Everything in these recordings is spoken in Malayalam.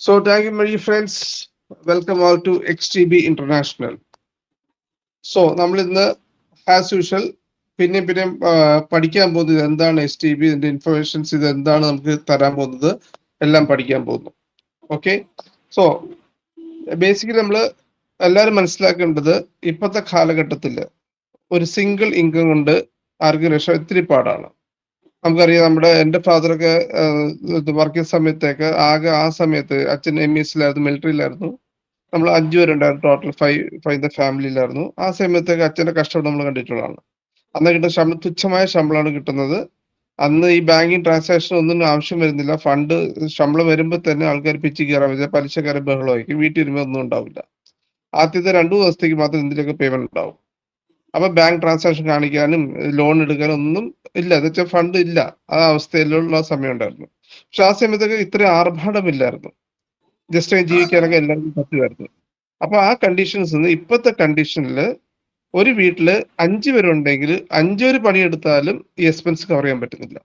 So, thank you, my friends. Welcome all to XTB International. So, നമ്മൾ ഇന്ന് ആസ് യൂഷ്വൽ പിന്നെയും പഠിക്കാൻ പോകുന്നത് എന്താണ് എസ് ടി ബി, ഇതിന്റെ ഇൻഫർമേഷൻസ്, ഇത് എന്താണ് നമുക്ക് തരാൻ പോകുന്നത്, എല്ലാം പഠിക്കാൻ പോകുന്നു. ഓക്കെ, സോ ബേസിക്കലി നമ്മൾ എല്ലാവരും മനസ്സിലാക്കേണ്ടത് ഇപ്പോഴത്തെ കാലഘട്ടത്തിൽ ഒരു സിംഗിൾ ഇൻകം കൊണ്ട് ആർക്കും രക്ഷ ഇത്തിരി പാടാണ്. നമുക്കറിയാം, എൻ്റെ ഫാദറൊക്കെ വർക്ക് ചെയ്യുന്ന സമയത്തേക്ക് ആകെ ആ സമയത്ത് അച്ഛൻ MESലായിരുന്നു, മിലിറ്ററിയിലായിരുന്നു. നമ്മൾ 5 പേരുണ്ടായിരുന്നു, ടോട്ടൽ ഫൈവ് ദ ഫാമിലിയിലായിരുന്നു. ആ സമയത്തൊക്കെ അച്ഛന്റെ കഷ്ടപ്പാട് നമ്മൾ കണ്ടിട്ടുള്ളതാണ്. അന്ന് കിട്ടുന്ന ശമ്പളം തുച്ഛമായ ശമ്പളമാണ് കിട്ടുന്നത്. അന്ന് ഈ ബാങ്കിങ് ട്രാൻസാക്ഷൻ ഒന്നും ആവശ്യം വരുന്നില്ല. ഫണ്ട് ശമ്പളം വരുമ്പോൾ തന്നെ ആൾക്കാർ പിച്ച് കയറാൻ പറ്റില്ല, പലിശക്കാരെ ബഹളമായിരിക്കും, വീട്ടിൽ വരുമ്പോൾ ഒന്നും ഉണ്ടാവില്ല. ആദ്യത്തെ 2 ദിവസത്തേക്ക് മാത്രം എന്തിനൊക്കെ പേയ്മെന്റ് ഉണ്ടാവും. അപ്പൊ ബാങ്ക് ട്രാൻസാക്ഷൻ കാണിക്കാനും ലോൺ എടുക്കാനും ഒന്നും ഇല്ല, എന്ന് വെച്ചാൽ ഫണ്ട് ഇല്ല. ആ അവസ്ഥയിലുള്ള സമയം ഉണ്ടായിരുന്നു. പക്ഷെ ആ സമയത്തൊക്കെ ഇത്രയും ആർഭാടമില്ലായിരുന്നു, ജസ്റ്റ് ജീവിക്കാനൊക്കെ എല്ലാവർക്കും പറ്റുമായിരുന്നു. അപ്പൊ ആ കണ്ടീഷൻസ് ഇപ്പോഴത്തെ കണ്ടീഷനിൽ ഒരു വീട്ടില് 5 പേരുണ്ടെങ്കിൽ 5 പേര് പണിയെടുത്താലും ഈ എക്സ്പെൻസ് കവർ ചെയ്യാൻ പറ്റുന്നില്ല.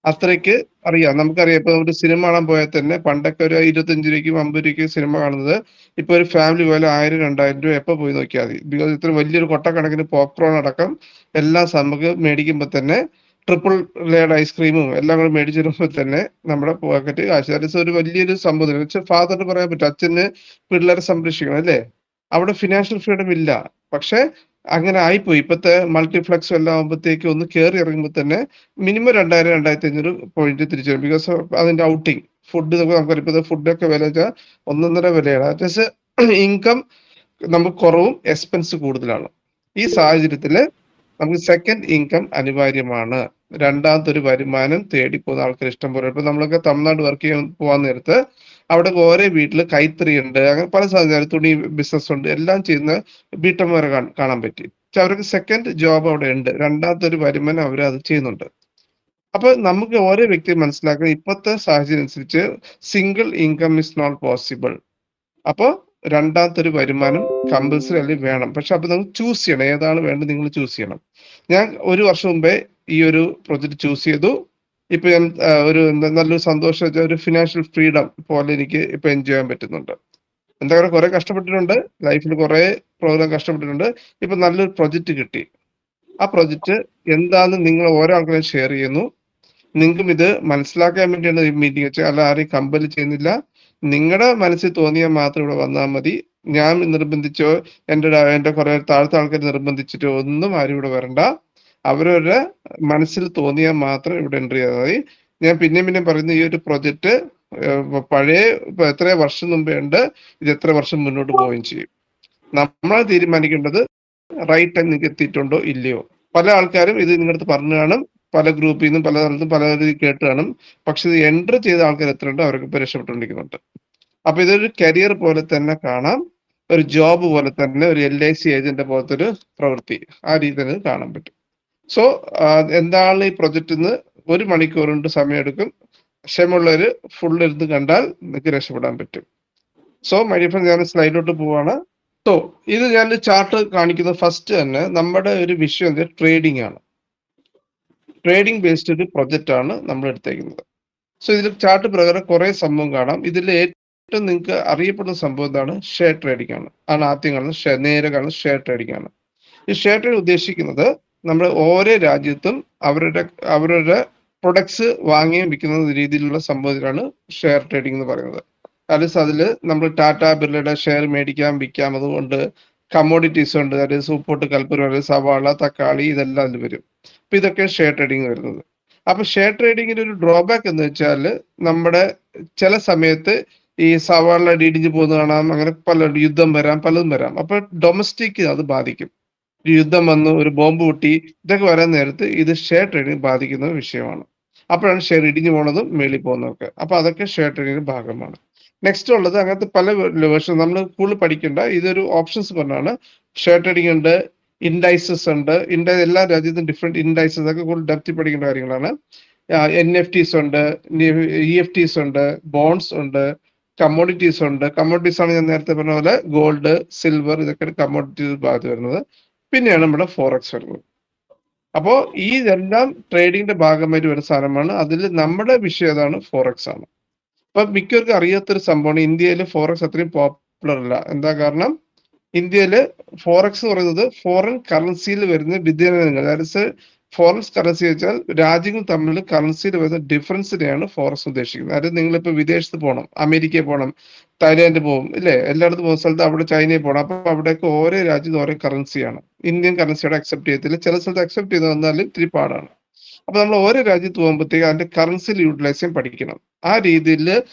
അത്രയ്ക്ക് അറിയാം. നമുക്കറിയാം, ഇപ്പൊ ഒരു സിനിമ കാണാൻ പോയാൽ തന്നെ പണ്ടൊക്കെ ഒരു 25 രൂപയ്ക്കും 50 രൂപയ്ക്കും സിനിമ കാണുന്നത് ഇപ്പൊ ഒരു ഫാമിലി പോലെ 1000 2000 രൂപ എപ്പോ പോയി നോക്കിയാൽ മതി. ബിക്കോസ് ഇത്ര വലിയൊരു കൊട്ടക്കണക്കിന് പോപ്കോൺ അടക്കം എല്ലാം നമുക്ക് മേടിക്കുമ്പോൾ തന്നെ ട്രിപ്പിൾ ലെയർഡ് ഐസ്ക്രീമും എല്ലാം കൂടെ മേടിച്ചു തരുമ്പോൾ തന്നെ നമ്മുടെ പോക്കറ്റ് കാശ്. ദാറ്റ് ഒരു വലിയൊരു സംഭവം. പക്ഷെ ഫാദറിന് പറയാൻ പറ്റും, അച്ഛന് പിള്ളേരെ സംരക്ഷിക്കണം അല്ലേ, അവിടെ ഫിനാൻഷ്യൽ ഫ്രീഡം ഇല്ല. പക്ഷെ അങ്ങനെ ആയിപ്പോയി. ഇപ്പോഴത്തെ മൾട്ടിപ്ലക്സും എല്ലാം ആകുമ്പോഴത്തേക്ക് ഒന്ന് കയറി ഇറങ്ങുമ്പോൾ തന്നെ മിനിമം 2000 2500 പോയിന്റ് തിരിച്ചു വരും. ബിക്കോസ് അതിന്റെ ഔട്ടിങ് ഫുഡ് നമുക്ക് ഇപ്പോഴത്തെ ഫുഡൊക്കെ വില വെച്ചാൽ 1.5 വിലയാണ്. അറ്റ്ലീസ്റ്റ് ഇൻകം നമുക്ക് കുറവും എക്സ്പെൻസ് കൂടുതലാണ്. ഈ സാഹചര്യത്തില് നമുക്ക് സെക്കൻഡ് ഇൻകം അനിവാര്യമാണ്. രണ്ടാമത്തെ ഒരു വരുമാനം തേടി പോകുന്ന ആൾക്കാർ ഇഷ്ടം പോലെ. ഇപ്പൊ നമ്മളൊക്കെ തമിഴ്നാട് വർക്ക് ചെയ്യാൻ പോകാൻ നേരത്ത് അവിടെ ഓരോ വീട്ടില് കൈത്തറി ഉണ്ട്, അങ്ങനെ പല സാധനം, തുണി ബിസിനസ് ഉണ്ട്, എല്ലാം ചെയ്യുന്ന വീട്ടമ്മമാരെ കാണാൻ പറ്റി. പക്ഷെ അവർക്ക് സെക്കൻഡ് ജോബ് അവിടെ ഉണ്ട്, രണ്ടാമത്തെ ഒരു വരുമാനം അവർ അത് ചെയ്യുന്നുണ്ട്. അപ്പൊ നമുക്ക് ഓരോ വ്യക്തിയും മനസ്സിലാക്കുക, ഇപ്പോഴത്തെ സാഹചര്യം അനുസരിച്ച് single income is not possible. അപ്പൊ രണ്ടാമത്തെ ഒരു വരുമാനം കമ്പൽസറി അല്ലെങ്കിൽ വേണം. പക്ഷെ അപ്പൊ നിങ്ങൾ ചൂസ് ചെയ്യണം, ഏതാണ് വേണ്ടത് നിങ്ങൾ ചൂസ് ചെയ്യണം. ഞാൻ 1 വർഷം മുമ്പേ ഈ ഒരു പ്രൊജക്ട് ചൂസ് ചെയ്തു. ഇപ്പൊ ഞാൻ നല്ലൊരു സന്തോഷം, ഒരു ഫിനാൻഷ്യൽ ഫ്രീഡം പോലെ എനിക്ക് ഇപ്പൊ എൻജോയ് ചെയ്യാൻ പറ്റുന്നുണ്ട്. എന്താ പറയുക, കുറെ കഷ്ടപ്പെട്ടിട്ടുണ്ട് ലൈഫിൽ, കുറെ പ്രോഗ്രാം കഷ്ടപ്പെട്ടിട്ടുണ്ട്. ഇപ്പൊ നല്ലൊരു പ്രൊജക്ട് കിട്ടി. ആ പ്രൊജക്ട് എന്താന്ന് നിങ്ങൾ ഓരോ ആൾക്കാരും ഷെയർ ചെയ്യുന്നു. നിങ്ങൾക്കും ഇത് മനസ്സിലാക്കാൻ വേണ്ടിയാണ് ഈ മീറ്റിംഗ് വെച്ചാൽ, അല്ല ആരെയും കമ്പൽ ചെയ്യുന്നില്ല. നിങ്ങളുടെ മനസ്സിൽ തോന്നിയാൽ മാത്രം ഇവിടെ വന്നാൽ മതി. ഞാൻ നിർബന്ധിച്ചോ എന്റെ കുറെ താഴത്തെ ആൾക്കാർ നിർബന്ധിച്ചിട്ടോ ഒന്നും ആരും ഇവിടെ വരണ്ട. അവരവരുടെ മനസ്സിൽ തോന്നിയാൽ മാത്രം ഇവിടെ എൻട്രി ചെയ്താൽ മതി. ഞാൻ പിന്നെയും പറയുന്ന ഈ ഒരു പ്രൊജക്ട് പഴയ എത്ര വർഷം മുമ്പേ ഉണ്ട്, ഇത് എത്ര വർഷം മുന്നോട്ട് പോവുകയും ചെയ്യും. നമ്മൾ തീരുമാനിക്കേണ്ടത് റൈറ്റ് ടൈം നിങ്ങൾക്ക് എത്തിയിട്ടുണ്ടോ ഇല്ലയോ. പല ആൾക്കാരും ഇത് നിങ്ങളുടെ പറഞ്ഞു കാണും, പല ഗ്രൂപ്പിൽ നിന്നും പല സ്ഥലത്തും പല കേട്ട് കാണും. പക്ഷെ ഇത് എൻ്റർ ചെയ്ത ആൾക്കാർ എത്ര ഉണ്ടോ അവർക്ക് ഇപ്പൊ രക്ഷപ്പെട്ടുകൊണ്ടിരിക്കുന്നുണ്ട്. അപ്പൊ ഇതൊരു കരിയർ പോലെ തന്നെ കാണാം, ഒരു ജോബ് പോലെ തന്നെ, ഒരു LIC ഏജന്റ് പോലത്തെ ഒരു പ്രവൃത്തി, ആ രീതിയിൽ കാണാൻ പറ്റും. സോ എന്താണ് ഈ പ്രൊജക്റ്റിന്ന് 1 മണിക്കൂർ കൊണ്ട് സമയമെടുക്കും. ക്ഷമയുള്ളവര് ഫുൾ ഇരുന്ന് കണ്ടാൽ നിങ്ങൾക്ക് രക്ഷപ്പെടാൻ പറ്റും. സോ മൈ ഡിയർ ഫ്രണ്ട്സ്, ഞാൻ സ്ലൈഡിലോട്ട് പോവാണ്. സോ ഇത് ഞാൻ ചാർട്ട് കാണിക്കുന്നത് ഫസ്റ്റ് തന്നെ നമ്മുടെ ഒരു വിഷയം ട്രേഡിംഗ് ആണ്. ട്രേഡിംഗ് ബേസ്ഡ് ഒരു പ്രൊജക്റ്റ് ആണ് നമ്മൾ എടുത്തേക്കുന്നത്. സോ ഇതിൽ ചാർട്ട് പ്രകാരം കുറെ സംഭവം കാണാം. ഇതിൽ ഏറ്റവും നിങ്ങൾക്ക് അറിയപ്പെടുന്ന സംഭവം എന്താണ്? ഷെയർ ട്രേഡിംഗ് ആണ്. ആദ്യം കാണുന്നത് നേരെ കാണുന്നത് ഷെയർ ട്രേഡിംഗ് ആണ്. ഈ ഷെയർ ട്രേഡ് ഉദ്ദേശിക്കുന്നത് നമ്മൾ ഓരോ രാജ്യത്തും അവരുടെ പ്രൊഡക്ട്സ് വാങ്ങുകയും വിൽക്കുന്ന രീതിയിലുള്ള സംഭവത്തിലാണ് ഷെയർ ട്രേഡിംഗ് എന്ന് പറയുന്നത്. അതിൽ നമ്മൾ ടാറ്റ ബിർളയുടെ ഷെയർ മേടിക്കാം വിൽക്കാം. അതുകൊണ്ട് കമ്മോഡിറ്റീസ് ഉണ്ട്, അതായത് ഉപ്പോട്ട്, കൽപ്പൂരം, സവാള, തക്കാളി, ഇതെല്ലാം അതിൽ വരും. അപ്പൊ ഇതൊക്കെ ഷെയർ ട്രേഡിംഗ് വരുന്നത്. അപ്പൊ ഷെയർ ട്രേഡിങ്ങിന്റെ ഒരു ഡ്രോബാക്ക് എന്ന് വെച്ചാൽ, നമ്മുടെ ചില സമയത്ത് ഈ സവാള ഇടിഞ്ഞു പോകുന്നത് കാണാം, അങ്ങനെ പല യുദ്ധം വരാം, പലതും വരാം. അപ്പൊ ഡൊമസ്റ്റിക് അത് ബാധിക്കും. ഒരു യുദ്ധം വന്നു, ഒരു ബോംബ് പൊട്ടി, ഇതൊക്കെ വരാൻ നേരത്ത് ഇത് ഷെയർ ട്രേഡിംഗ് ബാധിക്കുന്ന വിഷയമാണ്. അപ്പോഴാണ് ഷെയർ ഇടിഞ്ഞു പോണതും മേളിൽ പോകുന്നതൊക്കെ. അപ്പൊ അതൊക്കെ ഷെയർ ട്രേഡിംഗിന്റെ ഭാഗമാണ്. നെക്സ്റ്റ് ഉള്ളത് അങ്ങനത്തെ പല വേർഷൻ നമ്മൾ കൂടുതൽ പഠിക്കേണ്ട, ഇതൊരു ഓപ്ഷൻസ് പറഞ്ഞാണ്. ഷെയർ ട്രേഡിംഗ് ഉണ്ട്, ഇൻഡൈസസ് ഉണ്ട്. എല്ലാ രാജ്യത്തും ഡിഫറെന്റ് ഇൻഡൈസസ്, ഒക്കെ കൂടുതൽ ഡെപ്തി പഠിക്കേണ്ട കാര്യങ്ങളാണ്. NFTs ഉണ്ട്, EFTs ഉണ്ട്, ബോൺസ് ഉണ്ട്, കമ്മോഡിറ്റീസ് ഉണ്ട്. കമ്മോഡിറ്റീസ് ആണ് ഞാൻ നേരത്തെ പറഞ്ഞ പോലെ ഗോൾഡ്, സിൽവർ, ഇതൊക്കെ കമ്മോഡിറ്റീസ് ഭാഗത്ത് വരുന്നത്. പിന്നെയാണ് നമ്മുടെ ഫോറക്സ് വരുന്നത്. അപ്പോ ഈ ഇതെല്ലാം ട്രേഡിങ്ങിന്റെ ഭാഗമായിട്ട് വരുന്ന സാധനമാണ്. അതിൽ നമ്മുടെ വിഷയം ഏതാണ്? ഫോറക്സ് ആണ്. അപ്പൊ മിക്കവർക്കും അറിയാത്തൊരു സംഭവമാണ് ഇന്ത്യയിൽ ഫോറക്സ് അത്രയും പോപ്പുലർ അല്ല. എന്താ കാരണം? ഇന്ത്യയില് ഫോറക്സ് എന്ന് പറയുന്നത് ഫോറിൻ കറൻസിയിൽ വരുന്ന വ്യതിയാനങ്ങൾ, അതായത് ഫോറിൻ കറൻസി വെച്ചാൽ രാജ്യങ്ങൾ തമ്മിൽ കറൻസിയിൽ വരുന്ന ഡിഫറൻസിനെയാണ് ഫോറക്സ് ഉദ്ദേശിക്കുന്നത്. അതായത് നിങ്ങളിപ്പോ വിദേശത്ത് പോകണം, അമേരിക്കയിൽ പോകണം, തായ്ലാന്റ് പോകും, ഇല്ലേ? എല്ലായിടത്തും പോകുന്ന സ്ഥലത്ത് അവിടെ ചൈനയിൽ പോകണം. അപ്പൊ അവിടെയൊക്കെ ഓരോ രാജ്യത്ത് ഓരോ കറൻസിയാണ്. ഇന്ത്യൻ കറൻസിയോടെ അക്സെപ്റ്റ് ചെയ്യത്തില്ല, ചില സ്ഥലത്ത് അക്സെപ്റ്റ് ചെയ്ത് വന്നാലും ഇത്തിരി പാടാണ്. അപ്പൊ നമ്മൾ ഓരോ രാജ്യത്ത് പോകുമ്പോഴത്തേക്ക് അതിന്റെ കറൻസിയിൽ യൂട്ടിലൈസേഷൻ പഠിക്കണം. ആ രീതിയിൽ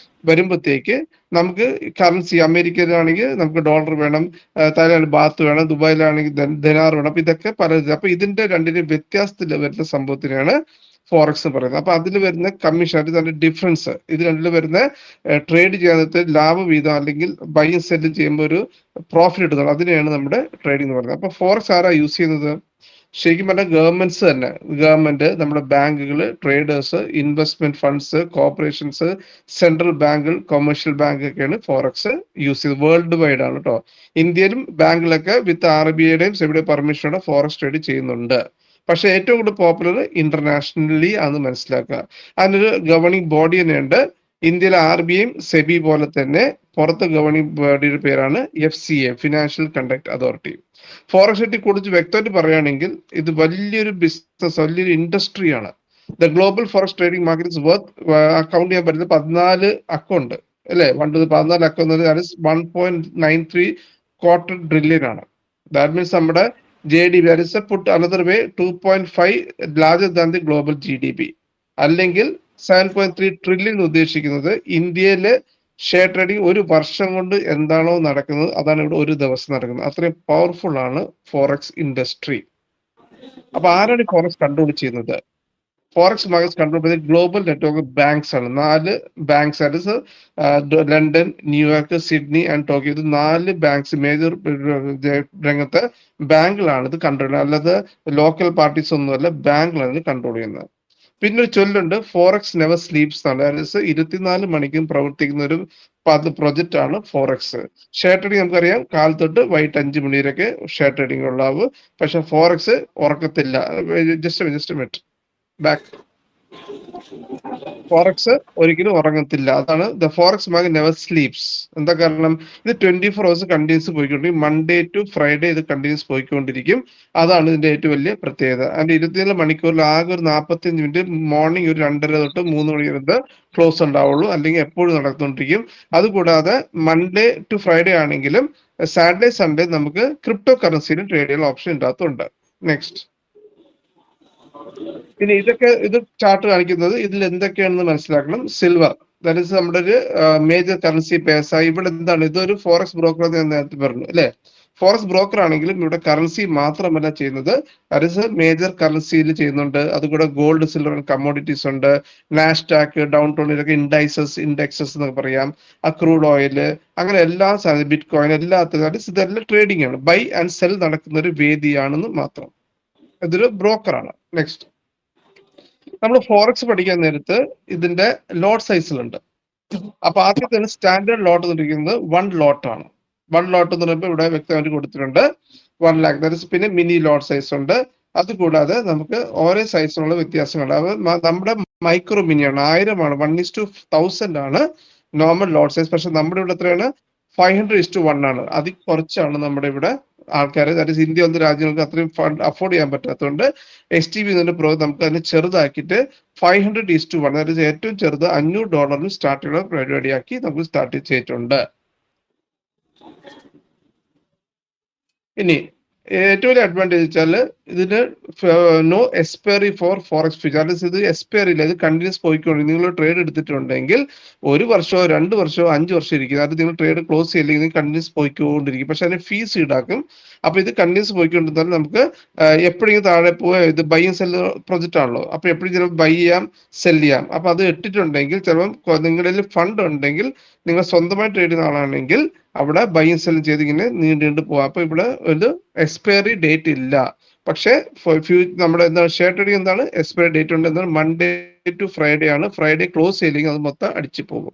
വരുമ്പോഴത്തേക്ക് നമുക്ക് കറൻസി അമേരിക്കയിലാണെങ്കിൽ നമുക്ക് ഡോളർ വേണം, തായ്ലാൻഡ് ബാത്ത് വേണം, ദുബായിലാണെങ്കിൽ ദിനാർ വേണം. അപ്പൊ ഇതൊക്കെ പല, അപ്പൊ ഇതിന്റെ രണ്ടിനും വ്യത്യാസത്തിൽ വരുന്ന സംഭവത്തിനാണ് ഫോറക്സ് എന്ന് പറയുന്നത്. അപ്പൊ അതിൽ വരുന്ന കമ്മീഷൻ, അതിന്റെ ഡിഫറൻസ്, ഇത് രണ്ടിൽ വരുന്ന ട്രേഡ് ചെയ്യാനത്തെ ലാഭവീതം അല്ലെങ്കിൽ ബൈയും സെല്ലും ചെയ്യുമ്പോൾ ഒരു പ്രോഫിറ്റ് കിട്ടുന്നത്, അതിനെയാണ് നമ്മുടെ ട്രേഡിംഗ് എന്ന് പറയുന്നത്. അപ്പൊ ഫോറക്സ് ആരാ യൂസ് ചെയ്യുന്നത്? ശരിക്കും പറഞ്ഞാൽ ഗവൺമെന്റ്സ് തന്നെ, ഗവൺമെന്റ്, നമ്മുടെ ബാങ്കുകൾ, traders, investment funds, corporations, central ബാങ്കുകൾ, കൊമേഴ്ഷ്യൽ ബാങ്ക് ഒക്കെയാണ് ഫോറക്സ് യൂസ് ചെയ്തത്. വേൾഡ് വൈഡ് ആണ് കേട്ടോ. ഇന്ത്യയിലും ബാങ്കുകളൊക്കെ വിത്ത് RBIയുടെയും സെബിയുടെയും പെർമിഷനോടെ ഫോറക്സ് ട്രേഡ് ചെയ്യുന്നുണ്ട്. പക്ഷെ ഏറ്റവും കൂടുതൽ പോപ്പുലർ ഇന്റർനാഷണലി ആണെന്ന് മനസ്സിലാക്കുക. അതിനൊരു ഗവർണിംഗ് ബോഡി തന്നെയുണ്ട്. ഇന്ത്യയിലെ RBIയും സെബി പോലെ തന്നെ പുറത്ത് ഗവർണിംഗ് ബോഡിയുടെ പേരാണ് FCA, ഫിനാൻഷ്യൽ കണ്ടക്ട് അതോറിറ്റി. ഫോറക്സിനെ കുറിച്ച് വ്യക്തമായിട്ട് പറയുകയാണെങ്കിൽ ഇത് വലിയൊരു ബിസിനസ്, വലിയൊരു ഇൻഡസ്ട്രിയാണ്. The global forex trading market is worth, account ചെയ്യാൻ പറ്റുന്നത് 14 അക്കൗണ്ട് അല്ലെ? 14 അക്കൗണ്ട് 1.93 ക്വാർട്ടർ ട്രില്യൺ ആണ്. ദാറ്റ് മീൻസ് നമ്മുടെ JDP, put another way 2.5 larger than the global GDP. അല്ലെങ്കിൽ 7.3 ട്രില്യൺ ഉദ്ദേശിക്കുന്നത് ഇന്ത്യയിലെ ഷെയർ ട്രേഡിംഗ് ഒരു വർഷം കൊണ്ട് എന്താണോ നടക്കുന്നത് അതാണ് ഇവിടെ ഒരു ദിവസം നടക്കുന്നത്. അത്രയും പവർഫുൾ ആണ് ഫോറക്സ് ഇൻഡസ്ട്രി. അപ്പൊ ആരാണ് ഈ ഫോറക്സ് കൺട്രോൾ ചെയ്യുന്നത്? ഫോറക്സ് മാർക്കറ്റ്സ് കൺട്രോൾ ചെയ്യുന്നത് ഗ്ലോബൽ നെറ്റ്വർക്ക് ബാങ്ക്സ് ആണ്. 4 ബാങ്ക്സ്, അതായത് London, New York, Sydney and Tokyo. ഇത് 4 ബാങ്ക്സ്, മേജർ രംഗത്തെ ബാങ്കുകളാണ് ഇത് കൺട്രോൾ ചെയ്യുന്നത്. അല്ലാതെ ലോക്കൽ പാർട്ടീസ് ഒന്നുമല്ല, ബാങ്കുകളാണ് ഇത് കൺട്രോൾ ചെയ്യുന്നത്. പിന്നെ ഒരു ചൊല്ലുണ്ട്, ഫോറക്സ് നെവർ സ്ലീപ്സ് എന്നാണ്. അതായത് 24 മണിക്കൂർ പ്രവർത്തിക്കുന്ന ഒരു പ്രൊജക്റ്റ് ആണ് ഫോറക്സ്. ഷെയർ ട്രേഡിംഗ് നമുക്കറിയാം, കാലത്തൊട്ട് വൈകിട്ട് 5 മണി വരെയൊക്കെ ഷെയർ ട്രേഡിംഗ് ഉള്ളാവും. പക്ഷെ ഫോറക്സ് ഉറക്കത്തില്ല. Just minute back. ഫോറക്സ് ഒരിക്കലും ഉറങ്ങത്തില്ല. അതാണ് the forex market never sleeps. എന്താ കാരണം? ഇത് 24 hours കണ്ടിന്യൂസ് പോയിക്കൊണ്ടിരിക്കും. മൺഡേ ടു ഫ്രൈഡേ ഇത് കണ്ടിന്യൂസ് പോയിക്കൊണ്ടിരിക്കും. അതാണ് ഇതിന്റെ ഏറ്റവും വലിയ പ്രത്യേകത. അതിന്റെ 24 മണിക്കൂറിൽ ആകെ ഒരു 45 മിനിറ്റ് മോർണിംഗ് ഒരു 2:30 തൊട്ട് 3 മണി വരെ ക്ലോസ് ഉണ്ടാവുള്ളൂ, അല്ലെങ്കിൽ എപ്പോഴും നടന്നുകൊണ്ടിരിക്കും. അതുകൂടാതെ മൺഡേ ടു ഫ്രൈഡേ ആണെങ്കിലും സാറ്റർഡേ സൺഡേ നമുക്ക് ക്രിപ്റ്റോ കറൻസിയിലും ട്രേഡ് ചെയ്യാനുള്ള ഓപ്ഷൻ ഇതിനകത്തുണ്ട്. നെക്സ്റ്റ്. പിന്നെ ഇത് ചാർട്ട് കാണിക്കുന്നത് ഇതിൽ എന്തൊക്കെയാണെന്ന് മനസ്സിലാക്കണം. സിൽവർ, ദാറ്റ് ഈസ് നമ്മുടെ ഒരു മേജർ കറൻസി പേസ. ഇവിടെ എന്താണ്? ഇതൊരു ഫോറക്സ് ബ്രോക്കർ ഞാൻ നേരത്തെ പറഞ്ഞു അല്ലെ? ഫോറക്സ് ബ്രോക്കർ ആണെങ്കിലും ഇവിടെ കറൻസി മാത്രമല്ല ചെയ്യുന്നത്, ദാറ്റ് ഈസ് മേജർ കറൻസിയിൽ ചെയ്യുന്നുണ്ട്. അതുകൂടെ ഗോൾഡ്, സിൽവർ, കമ്മോഡിറ്റീസ് ഉണ്ട്. നാസ്ഡാക്ക്, ഡൗൺ ടൗൺ, ഇതൊക്കെ ഇൻഡെക്സസ് എന്നൊക്കെ പറയാം. ക്രൂഡ് ഓയിൽ, അങ്ങനെ എല്ലാ സാധനം, ബിറ്റ് കോയിൻ, എല്ലാത്തിനും ഇതെല്ലാം ട്രേഡിംഗ് ആണ്. ബൈ ആൻഡ് സെൽ നടക്കുന്ന ഒരു വേദിയാണെന്ന് മാത്രം. ഇതൊരു ബ്രോക്കറാണ്. നെക്സ്റ്റ്. നമ്മൾ ഫോറക്സ് പഠിക്കാൻ നേരത്ത് ഇതിന്റെ ലോട്ട് സൈസിലുണ്ട്. അപ്പൊ ആദ്യത്തെ സ്റ്റാൻഡേർഡ് ലോട്ട് എന്നിരിക്കുന്നത് 1 ലോട്ട് ആണ്. 1 ലോട്ട് എന്ന് പറയുമ്പോൾ ഇവിടെ വ്യക്തമായിട്ട് കൊടുത്തിട്ടുണ്ട് 1 lakh. That is. പിന്നെ മിനി ലോട്ട് സൈസ് ഉണ്ട്. അതുകൂടാതെ നമുക്ക് ഓരോ സൈസിനുള്ള വ്യത്യാസങ്ങളുണ്ട്. അത് നമ്മുടെ മൈക്രോ മിനിയാണ്, 1000 ആണ്, 1:1000 ആണ് നോർമൽ ലോട്ട് സൈസ്. പക്ഷെ നമ്മുടെ ഇവിടെ എത്രയാണ്? 500:1 ആണ്. അതിൽ കുറച്ചാണ് നമ്മുടെ ഇവിടെ ആൾക്കാർ, ദാറ്റ് ഇസ് ഇന്ത്യ പോലത്തെ രാജ്യങ്ങൾക്ക് അത്രയും ഫണ്ട് അഫോർഡ് ചെയ്യാൻ പറ്റാത്തതുകൊണ്ട് STB നമുക്ക് അതിനെ ചെറുതാക്കിയിട്ട് 500:1, ദാറ്റ് ഇസ് ഏറ്റവും ചെറുത് $500 സ്റ്റാർട്ട് ചെയ്യുന്ന പരിപാടിയാക്കി നമുക്ക് സ്റ്റാർട്ട് ചെയ്തിട്ടുണ്ട്. ഇനി ഏറ്റവും വലിയ അഡ്വാൻറ്റേജ് വെച്ചാൽ ഇതിന് no expiry for forex future. ഇത് എക്സ്പയറി ഇല്ല, ഇത് കണ്ടിന്യൂസ് പോയിക്കൊണ്ടിരിക്കും. നിങ്ങൾ ട്രേഡ് എടുത്തിട്ടുണ്ടെങ്കിൽ 1 വർഷമോ 2 വർഷമോ 5 വർഷം ഇരിക്കും. അത് നിങ്ങൾ ട്രേഡ് ക്ലോസ് ചെയ്യില്ലെങ്കിൽ കണ്ടിന്യൂസ് പോയിക്കൊണ്ടിരിക്കും. പക്ഷെ അതിന് ഫീസ് ഈടാക്കും. അപ്പൊ ഇത് കണ്ടിന്യൂസ് പോയിക്കൊണ്ടിരുന്നാൽ നമുക്ക് എപ്പോഴെങ്കിലും താഴെ പോയ, ഇത് ബൈ ആൻഡ് സെൽ പ്രൊജക്റ്റ് ആണല്ലോ, അപ്പൊ എപ്പോഴും ചിലപ്പോൾ ബൈ ചെയ്യാം, സെല് ചെയ്യാം. അപ്പൊ അത് ഇട്ടിട്ടുണ്ടെങ്കിൽ ചിലപ്പോൾ നിങ്ങളുടെ ഫണ്ട് ഉണ്ടെങ്കിൽ, നിങ്ങൾ സ്വന്തമായി ട്രേഡ് ചെയ്യുന്ന ആളാണെങ്കിൽ അവിടെ ബൈ ആൻഡ് സെൽ ചെയ്ത് ഇങ്ങനെ നീണ്ടു പോവാം. അപ്പൊ ഇവിടെ ഒരു എക്സ്പയറി ഡേറ്റ് ഇല്ല. പക്ഷെ നമ്മുടെ എന്താ ഷെയർ ട്രേഡിംഗ് എന്താണ്? എക്സ്പയറി ഡേറ്റ് ഉണ്ട്. എന്താണ്? മൺഡേ ടു ഫ്രൈഡേ ആണ്. ഫ്രൈഡേ ക്ലോസ് ചെയ്യില്ലെങ്കിൽ അത് മൊത്തം അടിച്ചു പോകും.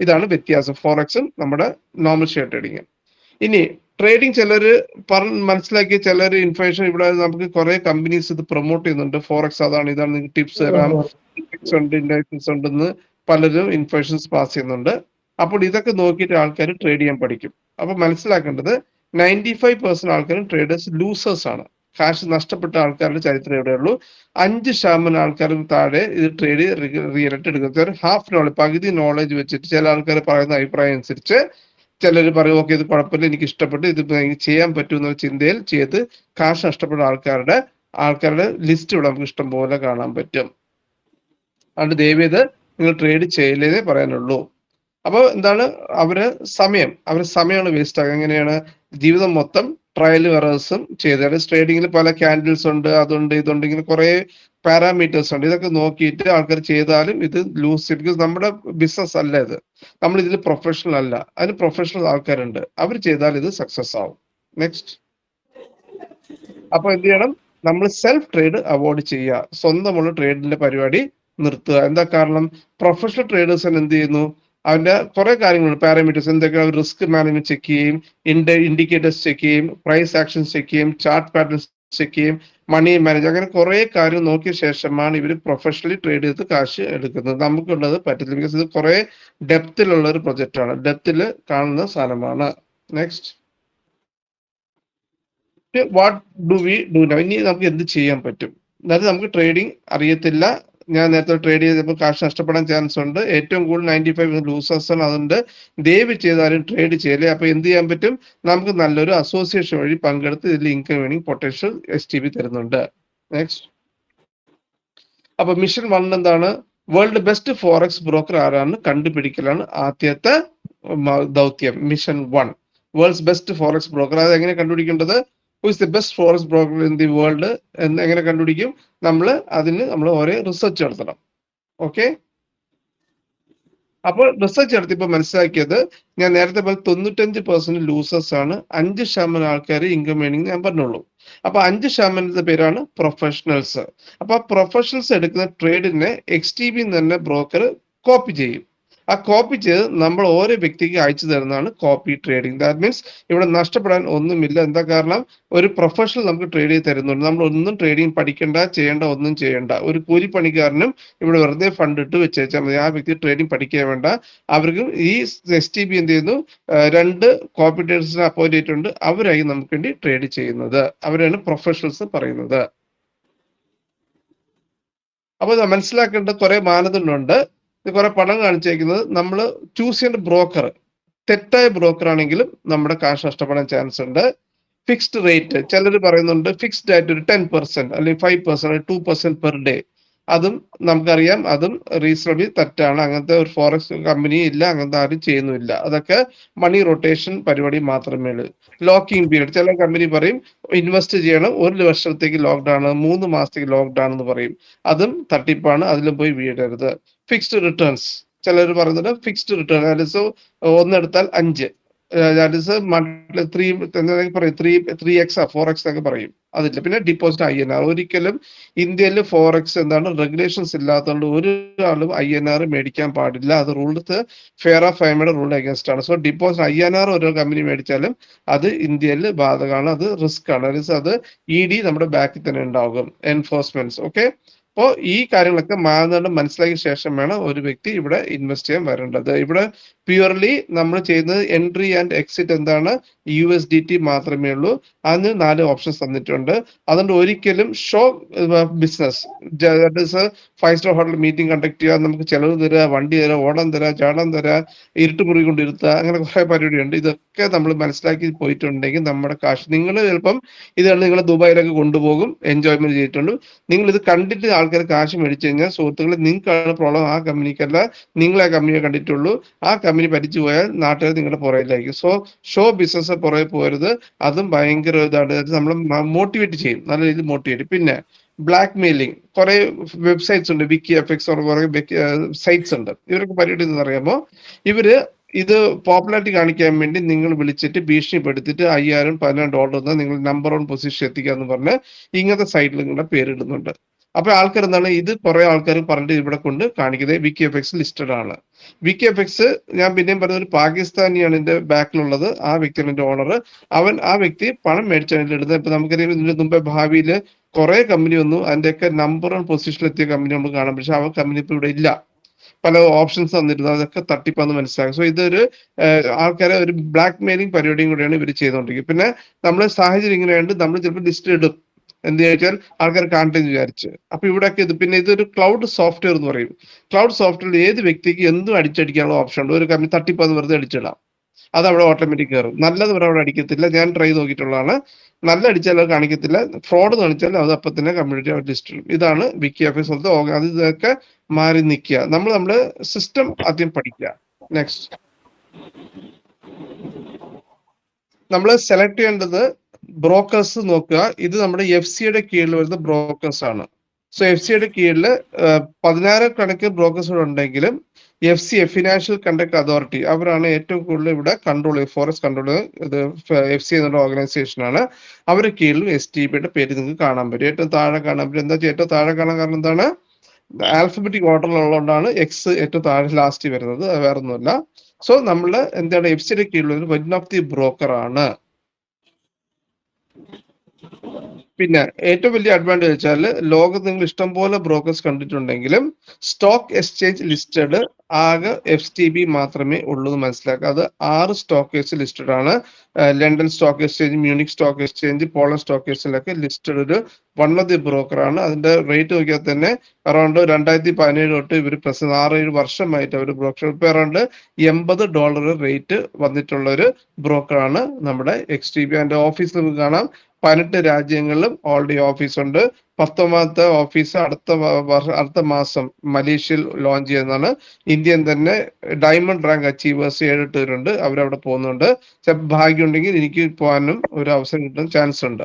ഇതാണ് വ്യത്യാസം ഫോറക്സും നമ്മുടെ നോർമൽ ഷെയർ ട്രേഡിംഗും. ഇനി ട്രേഡിംഗ് ചിലര് മനസ്സിലാക്കിയ ചിലർ ഇൻഫർമേഷൻ ഇവിടെ നമുക്ക് കുറെ കമ്പനീസ് ഇത് പ്രൊമോട്ട് ചെയ്യുന്നുണ്ട്. ഫോറക്സ് അതാണ് ഇതാണ്, നിങ്ങൾക്ക് ടിപ്സ് തരാം, ഉണ്ട്, ഇൻഡെക്സ് ഉണ്ടെന്ന് പലരും ഇൻഫർമേഷൻസ് പാസ് ചെയ്യുന്നുണ്ട്. അപ്പോൾ ഇതൊക്കെ നോക്കിയിട്ട് ആൾക്കാർ ട്രേഡ് ചെയ്യാൻ പഠിക്കും. അപ്പൊ മനസ്സിലാക്കേണ്ടത് 95% ആൾക്കാരും ട്രേഡേഴ്സ് ലൂസേഴ്സ് ആണ്. കാശ് നഷ്ടപ്പെട്ട ആൾക്കാരുടെ ചരിത്രം എവിടെയുള്ളൂ. 5% ആൾക്കാരും താഴെ ഇത് ട്രേഡ് റിയൽ ആയിട്ട് എടുക്കുന്നത്. ഹാഫ് നോളജ്, പകുതി നോളജ് വെച്ചിട്ട് ചില ആൾക്കാർ പറയുന്ന അഭിപ്രായം അനുസരിച്ച് ചിലർ പറയും ഓക്കെ ഇത് കുഴപ്പമില്ല, എനിക്ക് ഇഷ്ടപ്പെട്ടു, ഇത് ചെയ്യാൻ പറ്റുമെന്ന ചിന്തയിൽ ചെയ്ത് കാശ് നഷ്ടപ്പെട്ട ആൾക്കാരുടെ ലിസ്റ്റ് ഇവിടെ നമുക്ക് ഇഷ്ടം പോലെ കാണാൻ പറ്റും. അതുകൊണ്ട് ദയവേത് നിങ്ങൾ ട്രേഡ് ചെയ്യില്ലെന്നേ പറയാനുള്ളൂ. അപ്പോൾ എന്താണ് അവര് സമയമാണ് വേസ്റ്റ് ആകുക. എങ്ങനെയാണ് ജീവിതം മൊത്തം ട്രയൽ എറേഴ്സും ചെയ്ത്, ട്രേഡിങ്ങിൽ പല ക്യാൻഡിൽസ് ഉണ്ട്, അതുണ്ട് ഇതുണ്ട്, ഇങ്ങനെ കുറെ പാരാമീറ്റേഴ്സ് ഉണ്ട്. ഇതൊക്കെ നോക്കിയിട്ട് ആൾക്കാർ ചെയ്താലും ഇത് ലൂസ്, ബിക്കോസ് നമ്മുടെ ബിസിനസ് അല്ല ഇത്, നമ്മൾ ഇതിൽ പ്രൊഫഷണൽ അല്ല. അതിന് പ്രൊഫഷണൽ ആൾക്കാരുണ്ട്, അവർ ചെയ്താൽ ഇത് സക്സസ് ആവും. നെക്സ്റ്റ്. അപ്പൊ എന്ത് ചെയ്യണം, നമ്മൾ സെൽഫ് ട്രേഡ് അവോയ്ഡ് ചെയ്യുക, സ്വന്തമുള്ള ട്രേഡിന്റെ പരിപാടി നിർത്തുക. എന്താ കാരണം, പ്രൊഫഷണൽ ട്രേഡേഴ്സ് എന്ത് ചെയ്യുന്നു, അവന്റെ കുറെ കാര്യങ്ങളുണ്ട്, പാരാമീറ്റേഴ്സ് എന്തൊക്കെയാണ്, റിസ്ക് മാനേജ്മെന്റ് ചെക്ക് ചെയ്യും, ഇൻഡിക്കേറ്റേഴ്സ് ചെക്ക് ചെയ്യും, പ്രൈസ് ആക്ഷൻസ് ചെക്ക് ചെയ്യും, ചാർട്ട് പാറ്റേൺസ് ചെക്ക് ചെയ്യും, മണി മാനേജ്, അങ്ങനെ കുറെ കാര്യം നോക്കിയ ശേഷമാണ് ഇവർ പ്രൊഫഷണലി ട്രേഡ് ചെയ്ത് കാശ് എടുക്കുന്നത്. നമുക്കുള്ളത് പറ്റില്ല, ബിക്കോസ് ഇത് കുറെ ഡെപ്തിലുള്ള ഒരു പ്രൊജക്റ്റ് ആണ്, ഡെപ്തിൽ കാണുന്ന സാധനമാണ്. Next. What do we do now, ഇനി നമുക്ക് എന്ത് ചെയ്യാൻ പറ്റും. അതായത് നമുക്ക് ട്രേഡിംഗ് അറിയത്തില്ല, ഞാൻ നേരത്തെ ട്രേഡ് ചെയ്തപ്പോൾ കാശ് നഷ്ടപ്പെടാൻ ചാൻസ് ഉണ്ട്, ഏറ്റവും കൂടുതൽ 95% ലൂസേഴ്സ് ആണ്, അതുകൊണ്ട് ദയവ് ചെയ്താലും ട്രേഡ് ചെയ്യല്ലേ. അപ്പൊ എന്ത് ചെയ്യാൻ പറ്റും, നമുക്ക് നല്ലൊരു അസോസിയേഷൻ വഴി പങ്കെടുത്ത് ഇതിൽ ഇൻകം ഏണിംഗ് പൊട്ടൻഷ്യൽ STB തരുന്നുണ്ട്. നെക്സ്റ്റ്. അപ്പൊ മിഷൻ 1 എന്താണ്, വേൾഡ് ബെസ്റ്റ് ഫോറക്സ് ബ്രോക്കർ ആരാണ് കണ്ടുപിടിക്കലാണ് ആദ്യത്തെ ദൗത്യം. Mission 1 worlds best forex broker. അത് എങ്ങനെ കണ്ടുപിടിക്കേണ്ടത്, who is the best forex broker in the world എന്ന് എങ്ങനെ കണ്ടുപിടിക്കും, നമ്മൾ ഓരോ റിസർച്ച് നടത്തണം. ഓക്കെ. അപ്പോൾ റിസർച്ച് നടത്തിയപ്പോൾ മനസ്സിലാക്കിയത്, ഞാൻ നേരത്തെ പോലെ 95% ലൂസേഴ്സ് ആണ്, 5% ആൾക്കാർ ഇൻകം ഏണിംഗ് ഞാൻ പറഞ്ഞുള്ളൂ. അപ്പൊ 5% പേരാണ് പ്രൊഫഷണൽസ്. അപ്പൊ ആ പ്രൊഫഷണൽസ് എടുക്കുന്ന ട്രേഡിനെ XTB തന്നെ ബ്രോക്കർ കോപ്പി ചെയ്യും. ആ കോപ്പി ചെയ്ത് നമ്മൾ ഓരോ വ്യക്തിക്ക് അയച്ചു തരുന്നതാണ് കോപ്പി ട്രേഡിംഗ്. ദാറ്റ് മീൻസ് ഇവിടെ നഷ്ടപ്പെടാൻ ഒന്നുമില്ല. എന്താ കാരണം, ഒരു പ്രൊഫഷണൽ നമുക്ക് ട്രേഡ് ചെയ്ത് തരുന്നുണ്ട്, നമ്മൾ ഒന്നും ട്രേഡിംഗ് പഠിക്കേണ്ട, ഒന്നും ചെയ്യേണ്ട. ഒരു കൂലിപ്പണിക്കാരനും ഇവിടെ വെറുതെ ഫണ്ട് ഇട്ട് വെച്ചാൽ മതി, ആ വ്യക്തി ട്രേഡിംഗ് പഠിക്കാൻ വേണ്ട. അവർക്കും ഈ STB എന്ത് ചെയ്യുന്നു, 2 കോപ്പി ട്രേഡേഴ്സിനെ അപ്പോയിന്റ് ചെയ്തിട്ടുണ്ട്, അവരായി നമുക്ക് വേണ്ടി ട്രേഡ് ചെയ്യുന്നത്, അവരാണ് പ്രൊഫഷണൽസ് പറയുന്നത്. അപ്പൊ മനസ്സിലാക്കേണ്ട കുറെ മാനദണ്ഡമുണ്ട്. കുറെ പണം കാണിച്ചേക്കുന്നത്, നമ്മൾ ചൂസ് ചെയ്യേണ്ട ബ്രോക്കർ തെറ്റായ ബ്രോക്കർ ആണെങ്കിലും നമ്മുടെ കാശ് നഷ്ടപ്പെടാൻ ചാൻസ് ഉണ്ട്. ഫിക്സ്ഡ് റേറ്റ്, ചിലർ പറയുന്നുണ്ട് ഫിക്സ്ഡ് ആയിട്ട് ഒരു 10% അല്ലെങ്കിൽ 5% 2% പെർ ഡേ. അതും നമുക്കറിയാം, അതും റീസണബിളി തെറ്റാണ്. അങ്ങനത്തെ ഒരു ഫോറക്സ് കമ്പനി ഇല്ല, അങ്ങനത്തെ ആരും ചെയ്യുന്നില്ല. അതൊക്കെ മണി റൊട്ടേഷൻ പരിപാടി മാത്രമേ ഉള്ളൂ. ലോക്കിംഗ് പീരീഡ്, ചില കമ്പനി പറയും ഇൻവെസ്റ്റ് ചെയ്യണം, 1 വർഷത്തേക്ക് ലോക്ക്ഡൌൺ ആണ്, 3 മാസത്തേക്ക് ലോക്ക്ഡൌൺ എന്ന് പറയും. അതും തട്ടിപ്പാണ്, അതിലും പോയി വീഴരുത്. ഫിക്സ്ഡ് റിട്ടേൺസ്, ചിലർ പറയുന്നത് ഫിക്സ്ഡ് റിട്ടേൺ, അതായത് 1 എടുത്താൽ 5, ദാറ്റ് ഇസ് 3x 4x എന്നൊക്കെ പറയും, അതില്ല. പിന്നെ ഡിപ്പോസിറ്റ് INR, ഒരിക്കലും ഇന്ത്യയിൽ ഫോറക്സ് എന്താണ് റെഗുലേഷൻസ് ഇല്ലാത്തതുകൊണ്ട് ഒരാളും INR മേടിക്കാൻ പാടില്ല. അത് റൂൾസ് ഫെയർ ഓഫ് ഫൈമയുടെ റൂൾ അഗേൻസ്റ്റ് ആണ്. സോ ഡിപ്പോസിറ്റ് INR ഓരോ കമ്പനി മേടിച്ചാലും അത് ഇന്ത്യയിൽ ബാധകമാണ്, അത് റിസ്ക് ആണ്. അത് ED നമ്മുടെ ബാക്കിൽ തന്നെ ഉണ്ടാകും, എൻഫോഴ്സ്മെന്റ്സ്. ഓക്കെ. അപ്പോൾ ഈ കാര്യങ്ങളൊക്കെ മാനദണ്ഡം മനസ്സിലാക്കിയ ശേഷം വേണം ഒരു വ്യക്തി ഇവിടെ ഇൻവെസ്റ്റ് ചെയ്യാൻ വരേണ്ടത്. ഇവിടെ പ്യുവർലി നമ്മൾ ചെയ്യുന്നത് എൻട്രി ആൻഡ് എക്സിറ്റ് എന്താണ്, USDT മാത്രമേ ഉള്ളൂ. അതിന് 4 ഓപ്ഷൻസ് തന്നിട്ടുണ്ട്. അതുകൊണ്ട് ഒരിക്കലും show business, 5 star hotel meeting conduct ചെയ്യുക, നമുക്ക് ചെലവ് തരാ, വണ്ടി തരാ, ഓടം തരാ, ചാടം തരാ, ഇരുട്ടുമുറി കൊണ്ടിരുത്തുക, അങ്ങനെ കുറെ പരിപാടിയുണ്ട്. ഇതൊക്കെ നമ്മൾ മനസ്സിലാക്കി പോയിട്ടുണ്ടെങ്കിൽ നമ്മുടെ കാശ്, നിങ്ങൾ ചിലപ്പം ഇതാണ് നിങ്ങൾ ദുബായിലൊക്കെ കൊണ്ടുപോകും, എൻജോയ്മെന്റ് ചെയ്തിട്ടുണ്ട്. നിങ്ങൾ ഇത് കണ്ടിട്ട് ആൾക്കാർ കാശ് മേടിച്ചു കഴിഞ്ഞാൽ സുഹൃത്തുക്കളെ നിങ്ങൾക്കാണ് പ്രോബ്ലം, ആ കമ്പനിക്കല്ല. നിങ്ങൾ ആ കമ്പനിയെ കണ്ടിട്ടുള്ളൂ, ആ കമ്പനി പഠിച്ചു പോയാൽ നാട്ടുകാർ നിങ്ങളുടെ പുറകിലായിരിക്കും. സോ ഷോ ബിസിനസ് പുറകെ പോകരുത്, അതും ഭയങ്കര ഇതാണ്. നമ്മൾ മോട്ടിവേറ്റ് ചെയ്യും, നല്ല രീതിയിൽ മോട്ടിവേറ്റ്. പിന്നെ ബ്ലാക്ക് മെയിലിംഗ്, കുറെ വെബ്സൈറ്റ്സ് ഉണ്ട്, WikiFX കുറെ സൈറ്റ്സ് ഉണ്ട്. ഇവരൊക്കെ പരിപാടി എന്ന് അറിയാമോ, ഇവര് ഇത് പോപ്പുലാരിറ്റി കാണിക്കാൻ വേണ്ടി നിങ്ങൾ വിളിച്ചിട്ട് ഭീഷണിപ്പെടുത്തിട്ട് $5000-10,000 നിങ്ങൾ നമ്പർ 1 പൊസിഷൻ എത്തിക്കുക എന്ന് പറഞ്ഞ് ഇങ്ങനത്തെ സൈറ്റിൽ നിങ്ങളുടെ പേരിടുന്നുണ്ട്. അപ്പൊ ആൾക്കാർ എന്താണ്, ഇത് കുറെ ആൾക്കാർ പറഞ്ഞിട്ട് ഇവിടെ കൊണ്ട് കാണിക്കുന്നത് WikiFX ലിസ്റ്റഡ് ആണ്. WikiFX ഞാൻ പിന്നെയും പറഞ്ഞ ഒരു പാകിസ്ഥാനിയാണ് ഇതിന്റെ ബാക്കിലുള്ളത്, ആ വ്യക്തിയാണ് എന്റെ ഓണർ. ആ വ്യക്തി പണം മേടിച്ചാണ് ഇടുന്നത്. ഇപ്പൊ നമുക്കറിയാം ഇതിന്റെ മുമ്പേ ഭാവിയിൽ കുറെ കമ്പനി വന്നു, അതിന്റെയൊക്കെ നമ്പർ 1 പൊസിഷനിൽ എത്തിയ കമ്പനി നമുക്ക് കാണാം. പക്ഷെ ആ കമ്പനി ഇപ്പൊ ഇവിടെ ഇല്ല. പല ഓപ്ഷൻസ് തന്നിരുന്നു, അതൊക്കെ തട്ടിപ്പാന്ന് മനസ്സിലാക്കും. സോ ഇതൊരു ആൾക്കാരെ ഒരു ബ്ലാക്ക് മെയിലിംഗ് പരിപാടിയും കൂടിയാണ് ഇവർ ചെയ്തുകൊണ്ടിരിക്കുന്നത്. പിന്നെ നമ്മൾ സാഹചര്യം ഇങ്ങനെയുണ്ട്, നമ്മൾ ചിലപ്പോൾ ലിസ്റ്റ് ഇടും, എന്ത് ചോദിച്ചാൽ ആൾക്കാർ കാണട്ടെ എന്ന് വിചാരിച്ച്. അപ്പൊ ഇവിടെയൊക്കെ ഇത് പിന്നെ ഇതൊരു ക്ലൗഡ് സോഫ്റ്റ്വെയർ എന്ന് പറയും. ക്ലൗഡ് സോഫ്റ്റ്വെയർ ഏത് വ്യക്തിക്ക് എന്തും അടിച്ചടിക്കാനുള്ള ഓപ്ഷൻ ഉണ്ട്. ഒരു കമ്പനി തട്ടിപ്പാന്ന് വെറുതെ അടിച്ചിടാം, അത് അവിടെ ഓട്ടോമാറ്റിക് കയറും. നല്ലത് അവിടെ അടിക്കത്തില്ല, ഞാൻ ട്രൈ നോക്കിയിട്ടുള്ളതാണ്. നല്ല അടിച്ചാൽ അത് കാണിക്കത്തില്ല, ഫ്രോഡ് കാണിച്ചാൽ അത് അപ്പം തന്നെ കമ്മ്യൂണിറ്റി അവർ ലിസ്റ്റ് ഇടും. ഇതാണ് വിക്കിഎഫ്എസ് പോലത്തെ അത് ഇതൊക്കെ മാറി നിൽക്കുക. നമ്മുടെ സിസ്റ്റം ആദ്യം പഠിക്കുക. നെക്സ്റ്റ് നമ്മൾ സെലക്ട് ചെയ്യേണ്ടത് ബ്രോക്കേഴ്സ് നോക്കുക. ഇത് നമ്മുടെ FCയുടെ കീഴിൽ വരുന്ന ബ്രോക്കേഴ്സ് ആണ്. സോ FCയുടെ കീഴിൽ 16 കണക്കിന് ബ്രോക്കേഴ്സ് ഉണ്ടെങ്കിലും FC ഫിനാൻഷ്യൽ കണ്ടക്ട് അതോറിറ്റി അവരാണ് ഏറ്റവും കൂടുതൽ ഇവിടെ കൺട്രോൾ ചെയ്യുന്നത്. ഫോറസ്റ്റ് കൺട്രോൾ ഇത് FC എന്നുള്ള ഓർഗനൈസേഷൻ ആണ്. അവരുടെ കീഴിലും STBയുടെ പേര് നിങ്ങൾക്ക് കാണാൻ പറ്റും. ഏറ്റവും താഴെ കാണാൻ പറ്റും. എന്താ ഏറ്റവും താഴെ കാണാൻ കാരണം എന്താണ്? ആൽഫബറ്റിക് ഓർഡറിലുള്ളതുകൊണ്ടാണ് എക്സ് ഏറ്റവും താഴെ ലാസ്റ്റ് വരുന്നത്, വേറെ ഒന്നുമല്ല. സോ നമ്മൾ എന്താണ് FCയുടെ കീഴിലുള്ള വൺ ഓഫ് ദി ബ്രോക്കർ ആണ്. പിന്നെ ഏറ്റവും വലിയ അഡ്വാൻറ്റേജ് വെച്ചാൽ ലോകത്ത് നിങ്ങൾ ഇഷ്ടംപോലെ ബ്രോക്കേഴ്സ് കണ്ടിട്ടുണ്ടെങ്കിലും സ്റ്റോക്ക് എക്സ്ചേഞ്ച് ലിസ്റ്റഡ് ആകെ FTB മാത്രമേ ഉള്ളൂ എന്ന് മനസ്സിലാക്കുക. അത് 6 സ്റ്റോക്ക് ലിസ്റ്റഡ് ആണ്. London stock exchange, Munich stock exchange, Poland stock എക്സ്ചേഞ്ചിലൊക്കെ ലിസ്റ്റഡ് ഒരു വൺ ഓഫ് ദി ബ്രോക്കർ ആണ്. അതിന്റെ റേറ്റ് നോക്കിയാൽ തന്നെ അറൗണ്ട് 2017 തൊട്ട് ഇവർ 6-7 വർഷമായിട്ട് അവർ ബ്രോക്കർ ഇപ്പൊ അറൗണ്ട് $80 റേറ്റ് വന്നിട്ടുള്ള ഒരു ബ്രോക്കറാണ് നമ്മുടെ XTB. അതിന്റെ ഓഫീസ് നമുക്ക് കാണാം. 18 രാജ്യങ്ങളിലും ഓൾറെഡി ഓഫീസ് ഉണ്ട്. 19ാമത്തെ ഓഫീസ് അടുത്ത മാസം മലേഷ്യയിൽ ലോഞ്ച് ചെയ്യുന്നതാണ്. ഇന്ത്യൻ തന്നെ ഡയമണ്ട് റാങ്ക് അച്ചീവേഴ്സ് 7-8 പേരുണ്ട്, അവരവിടെ പോകുന്നുണ്ട്. ഭാഗ്യം ഉണ്ടെങ്കിൽ എനിക്ക് പോകാനും ഒരു അവസരം കിട്ടാൻ ചാൻസ് ഉണ്ട്.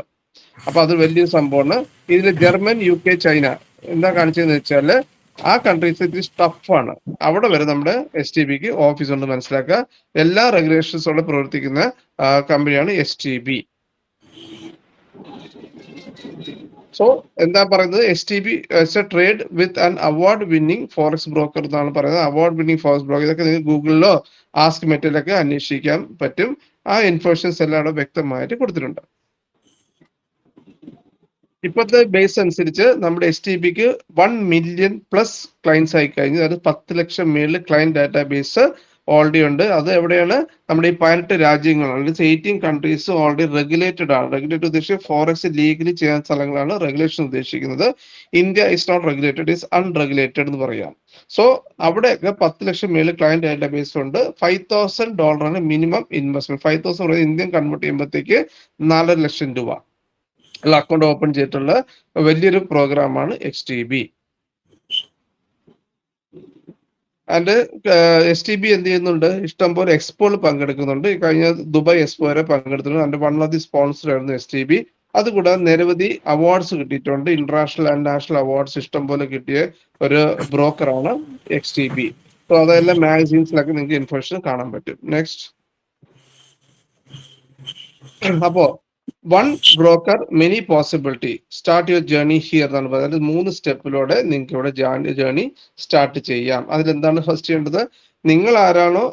അപ്പൊ അത് വലിയൊരു സംഭവമാണ്. ഇതിൽ ജർമ്മൻ, UK, ചൈന എന്താ കാണിച്ചതെന്ന് വെച്ചാല് ആ കൺട്രീസ് ഇറ്റ് ടഫാണ്. അവിടെ വരെ നമ്മുടെ STBക്ക് ഓഫീസ് ഉണ്ട് മനസ്സിലാക്കുക. എല്ലാ റെഗുലേഷൻസോടെ പ്രവർത്തിക്കുന്ന കമ്പനിയാണ് STB. സോ എന്താ പറയുന്നത്? STB A trade with an award winning forex broker എന്നാണ് പറയുന്നത്. അവാർഡ് വിന്നിംഗ് ഫോറക്സ് ബ്രോക്കർ, ഇതൊക്കെ നിങ്ങൾക്ക് ഗൂഗിളിലോ ആസ്ക് മെറ്റയിലൊക്കെ അന്വേഷിക്കാൻ പറ്റും. ആ ഇൻഫർമേഷൻസ് എല്ലാം അവിടെ വ്യക്തമായിട്ട് കൊടുത്തിട്ടുണ്ട്. ഇപ്പോഴത്തെ ബേസ് അനുസരിച്ച് നമ്മുടെ STBക്ക് 1 മില്യൺ പ്ലസ് ക്ലയൻസ് ആയി കഴിഞ്ഞു. അതായത് 10 ലക്ഷം മേളിൽ ക്ലയന്റ് ഡാറ്റാ ബേസ് ഓൾറെഡി ഉണ്ട്. അത് എവിടെയാണ്? നമ്മുടെ ഈ 18 രാജ്യങ്ങളാണ്. 18 കൺട്രീസ് ഓൾറെഡി റെഗുലേറ്റഡ് ആണ്. റെഗുലേറ്റഡ് ഉദ്ദേശിച്ച് ഫോറക്സ് ലീഗലി ചെയ്യാൻ സ്ഥലങ്ങളാണ് റെഗുലേഷൻ ഉദ്ദേശിക്കുന്നത്. India is not regulated, is unregulated എന്ന് പറയാം. സോ അവിടെയൊക്കെ 10 ലക്ഷം മേളിൽ ക്ലയന്റ് ഡാറ്റാ ബേസ് ഉണ്ട്. $5,000 ആണ് മിനിമം ഇൻവെസ്റ്റ്മെന്റ്. 5,000 ഇന്ത്യൻ കൺവേർട്ട് ചെയ്യുമ്പോഴത്തേക്ക് 4 ലക്ഷം രൂപ അക്കൗണ്ട് ഓപ്പൺ ചെയ്തിട്ടുള്ള വലിയൊരു പ്രോഗ്രാമാണ് XTB. ആൻഡ് STB എന്ത് ചെയ്യുന്നുണ്ട്? ഇഷ്ടംപോലെ എക്സ്പോയിൽ പങ്കെടുക്കുന്നുണ്ട്. കഴിഞ്ഞ ദുബായ് എക്സ്പോ വരെ പങ്കെടുത്തിട്ടുണ്ട്. അതിന്റെ വൺ ഓഫ് ദി സ്പോൺസർ ആയിരുന്നു STB. അതുകൂടാതെ നിരവധി അവാർഡ്സ് കിട്ടിയിട്ടുണ്ട്. ഇന്റർനാഷണൽ ആൻഡ് നാഷണൽ അവാർഡ്സ് ഇഷ്ടംപോലെ കിട്ടിയ ഒരു ബ്രോക്കറാണ് XTB. സോ അതെല്ലാം മാഗസീൻസിലൊക്കെ നിങ്ങൾക്ക് ഇൻഫർമേഷൻ കാണാൻ പറ്റും. നെക്സ്റ്റ്. അപ്പോ one broker many possibility start your journey here എന്നാണ് പറയുന്നത്. 3 സ്റ്റെപ്പിലൂടെ നിങ്ങൾക്ക് ഇവിടെ ജേർണി സ്റ്റാർട്ട് ചെയ്യാം. അതിലെന്താണ് ഫസ്റ്റ് ചെയ്യേണ്ടത്? നിങ്ങൾ ആരാണോ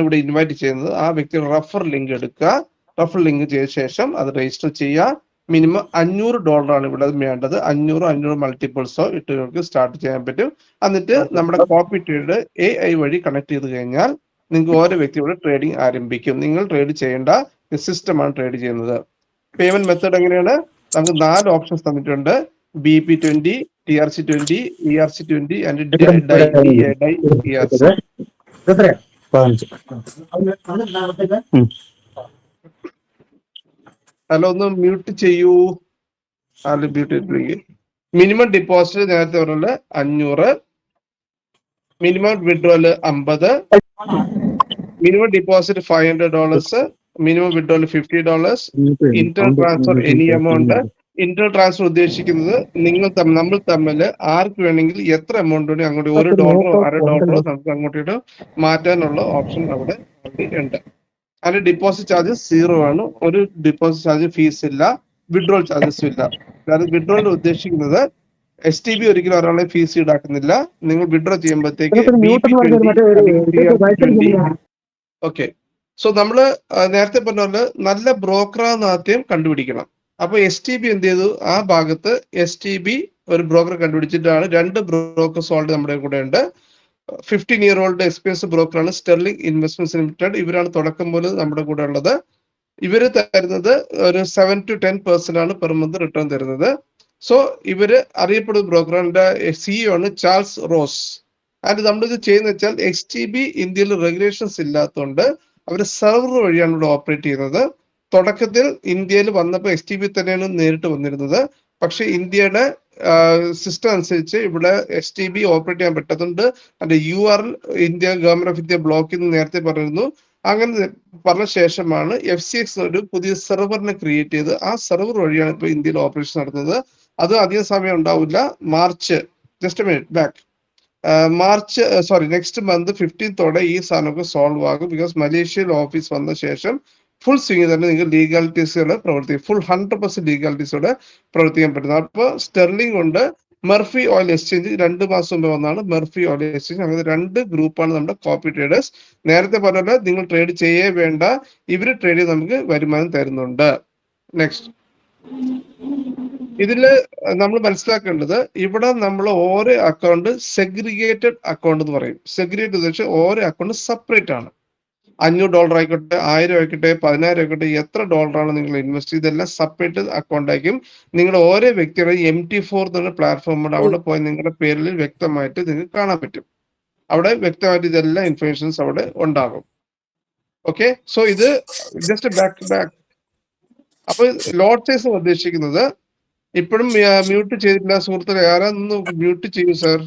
ഇവിടെ ഇൻവൈറ്റ് ചെയ്യുന്നത് ആ വ്യക്തിയുടെ റഫർ ലിങ്ക് എടുക്കുക. റഫർ ലിങ്ക് ചെയ്ത ശേഷം അത് രജിസ്റ്റർ ചെയ്യുക. മിനിമം $500 ആണ് ഇവിടെ വേണ്ടത്. 500 മൾട്ടിപ്പിൾസോ ഇട്ട് നിങ്ങൾക്ക് സ്റ്റാർട്ട് ചെയ്യാൻ പറ്റും. എന്നിട്ട് നമ്മുടെ കോപ്പി ട്രേഡ് AI വഴി കണക്ട് ചെയ്ത് കഴിഞ്ഞാൽ നിങ്ങൾക്ക് ഓരോ വ്യക്തിയോട് ട്രേഡിംഗ് ആരംഭിക്കും. നിങ്ങൾ ട്രേഡ് ചെയ്യേണ്ട സിസ്റ്റമാണ് ട്രേഡ് ചെയ്യുന്നത്. പേയ്മെന്റ് മെത്തേഡ് എങ്ങനെയാണ്? നമുക്ക് 4 ഓപ്ഷൻസ് തന്നിട്ടുണ്ട്. BP20, TRC20, ERC20 and ERC. Hello, ഒന്ന് മ്യൂട്ട് ചെയ്യൂ. മിനിമം ഡിപ്പോസിറ്റ് നേരത്തെ പറഞ്ഞ 500, minimum വിഡ്രോല് 50, minimum deposit $500, minimum വിഡ്രോല് $50, Inter transfer any amount. Inter transfer ഉദ്ദേശിക്കുന്നത് നമ്മൾ തമ്മിൽ ആർക്ക് വേണമെങ്കിൽ എത്ര എമൗണ്ട് വേണമെങ്കിൽ അങ്ങോട്ട് $1 $1/2 നമുക്ക് അങ്ങോട്ട് മാറ്റാനുള്ള ഓപ്ഷൻ അവിടെ ഉണ്ട്. അതിന്റെ ഡിപ്പോസിറ്റ് ചാർജസ് 0 ആണ്. ഒരു ഡിപ്പോസിറ്റ് ചാർജ് ഫീസ് ഇല്ല, വിഡ്രോൾ ചാർജസും ഇല്ല. അതായത് വിഡ്രോൾ ഉദ്ദേശിക്കുന്നത് STB ഒരിക്കലും ഒരാളെ ഫീസ് ഈടാക്കുന്നില്ല. നിങ്ങൾ വിഡ്രോ ചെയ്യുമ്പോഴത്തേക്ക് ഓക്കെ. സോ നമ്മള് നേരത്തെ പറഞ്ഞ പോലെ നല്ല ബ്രോക്കറാന്ന് ആദ്യം കണ്ടുപിടിക്കണം. അപ്പൊ STB എന്ത് ചെയ്തു? ആ ഭാഗത്ത് STB ഒരു ബ്രോക്കർ കണ്ടുപിടിച്ചിട്ടാണ്. 2 ബ്രോക്കേഴ്സ് ഓൾറെഡി നമ്മുടെ കൂടെ ഉണ്ട്. 15-year-old എക്സ്പീരിയൻസ് ബ്രോക്കറാണ് സ്റ്റെർലിംഗ് ഇൻവെസ്റ്റ്മെന്റ്സ് ലിമിറ്റഡ്. ഇവരാണ് തുടക്കം മുതൽ നമ്മുടെ കൂടെ ഉള്ളത്. ഇവര് തരുന്നത് ഒരു 7 to 10% ആണ് പെർ മന്ത് റിട്ടേൺ തരുന്നത്. സോ ഇവര് അറിയപ്പെടുന്ന ബ്രോക്കറിന്റെ CEO ആണ് ചാൾസ് റോസ്. ആൻഡ് നമ്മളിത് ചെയ്യുന്ന വെച്ചാൽ XTB ഇന്ത്യയിൽ റെഗുലേഷൻസ് ഇല്ലാത്തതുകൊണ്ട് അവർ സെർവർ വഴിയാണ് ഇവിടെ ഓപ്പറേറ്റ് ചെയ്യുന്നത്. തുടക്കത്തിൽ ഇന്ത്യയിൽ വന്നപ്പോൾ XTB തന്നെയാണ് നേരിട്ട് വന്നിരുന്നത്. പക്ഷെ ഇന്ത്യയുടെ സിസ്റ്റം അനുസരിച്ച് ഇവിടെ XTB ഓപ്പറേറ്റ് ചെയ്യാൻ പറ്റുന്നുണ്ട്. അതിന്റെ URL India government of India block എന്ന് നേരത്തെ പറഞ്ഞിരുന്നു. അങ്ങനെ പറഞ്ഞ ശേഷമാണ് FCX ഒരു പുതിയ സെർവറിനെ ക്രിയേറ്റ് ചെയ്ത് ആ സെർവർ വഴിയാണ് ഇപ്പോൾ ഇന്ത്യയിൽ ഓപ്പറേഷൻ നടത്തുന്നത്. അത് അധികം സമയം ഉണ്ടാവില്ല. നെക്സ്റ്റ് മന്ത് 15th ഈ സാധനമൊക്കെ സോൾവ് ആകും. ബിക്കോസ് മലേഷ്യയിൽ ഓഫീസ് വന്ന ശേഷം ഫുൾ സ്വിംഗ് തന്നെ നിങ്ങൾ ലീഗാലിറ്റീസോടെ പ്രവർത്തിക്കും. ഫുൾ 100% ലീഗാലിറ്റീസോടെ പ്രവർത്തിക്കാൻ പറ്റുന്നത്. അപ്പോൾ സ്റ്റെർലിംഗ് കൊണ്ട് മെർഫി ഓയിൽ എക്സ്ചേഞ്ച് 2 മാസം മുമ്പ് വന്നാണ് മെർഫി ഓയിൽ എക്സ്ചേഞ്ച്. അങ്ങനെ 2 ഗ്രൂപ്പാണ് നമ്മുടെ കോപ്പി ട്രേഡേഴ്സ്. നേരത്തെ പറഞ്ഞ നിങ്ങൾ ട്രേഡ് ചെയ്യേ വേണ്ട, ഇവര് ട്രേഡ് ചെയ്ത് നമുക്ക് വരുമാനം തരുന്നുണ്ട്. നെക്സ്റ്റ്, ഇതില് നമ്മൾ മനസ്സിലാക്കേണ്ടത് ഇവിടെ നമ്മൾ ഓരോ അക്കൗണ്ട് സെഗ്രിഗേറ്റഡ് അക്കൗണ്ട് എന്ന് പറയും. സെഗ്രിഗേറ്റ് എന്ന് വെച്ചാൽ ഓരോ അക്കൗണ്ട് സെപ്പറേറ്റ് ആണ്. $500 ആയിക്കോട്ടെ, 1000 ആയിക്കോട്ടെ, 10,000 ആയിക്കോട്ടെ, എത്ര ഡോളറാണ് നിങ്ങൾ ഇൻവെസ്റ്റ് ചെയ്തെല്ലാം സെപ്പറേറ്റ് അക്കൗണ്ട് ആയിരിക്കും. നിങ്ങൾ ഓരോ വ്യക്തിയുടെ MT4 എന്നുള്ള പ്ലാറ്റ്ഫോമുണ്ട്. അവിടെ പോയി നിങ്ങളുടെ പേരിൽ വ്യക്തമായിട്ട് നിങ്ങൾക്ക് കാണാൻ പറ്റും. അവിടെ വ്യക്തമായിട്ട് ഇതെല്ലാം ഇൻഫർമേഷൻസ് അവിടെ ഉണ്ടാകും. ഓക്കെ, സോ ഇത് ജസ്റ്റ് ബാക്ക്. അപ്പൊ ലോട്ട് സൈസ് ഉദ്ദേശിക്കുന്നത് ഇപ്പോഴും മ്യൂട്ട് ചെയ്തിട്ടില്ല സുഹൃത്തുക്കളെ, ആരാന്ന് മ്യൂട്ട് ചെയ്യൂ സർ.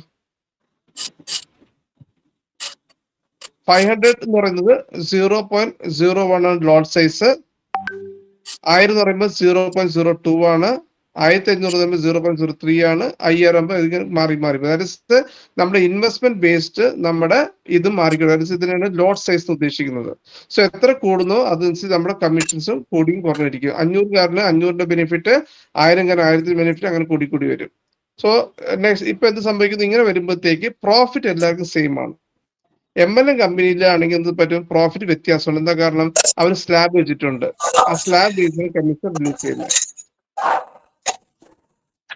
500 എന്ന് പറയുന്നത് 0.01 ആണ് ലോട്ട് സൈസ്. 1000 എന്ന് പറയുമ്പോൾ 0.02 ആണ്. 1500 പറയുമ്പോൾ 0.03 ആണ്. 5000 ആകുമ്പോൾ മാറി അതായത് നമ്മുടെ ഇൻവെസ്റ്റ്മെന്റ് ബേസ്ഡ് നമ്മുടെ ഇത് മാറിക്കും. അതായത് ഇതിനാണ് ലോട്ട് സൈസ് ഉദ്ദേശിക്കുന്നത്. സോ എത്ര കൂടുന്നോ അതനുസരിച്ച് നമ്മുടെ കമ്മീഷൻസും കൂടിയും കുറഞ്ഞിരിക്കും. 500 500 ബെനിഫിറ്റ്, 1000 1000 ബെനിഫിറ്റ്, അങ്ങനെ കൂടി വരും. സോ നെക്സ്റ്റ് ഇപ്പൊ എന്ത് സംഭവിക്കുന്നു, ഇങ്ങനെ വരുമ്പോഴത്തേക്ക് പ്രോഫിറ്റ് എല്ലാവർക്കും സെയിം ആണ്. MLM കമ്പനിയിലാണെങ്കിൽ എന്ത് പറ്റും, പ്രോഫിറ്റ് വ്യത്യാസമുണ്ട്. എന്താ കാരണം, അവർ സ്ലാബ് വെച്ചിട്ടുണ്ട്. ആ സ്ലാബ് ബേസിൽ കമ്മീഷൻ റിലീസ് ചെയ്യുന്നത്.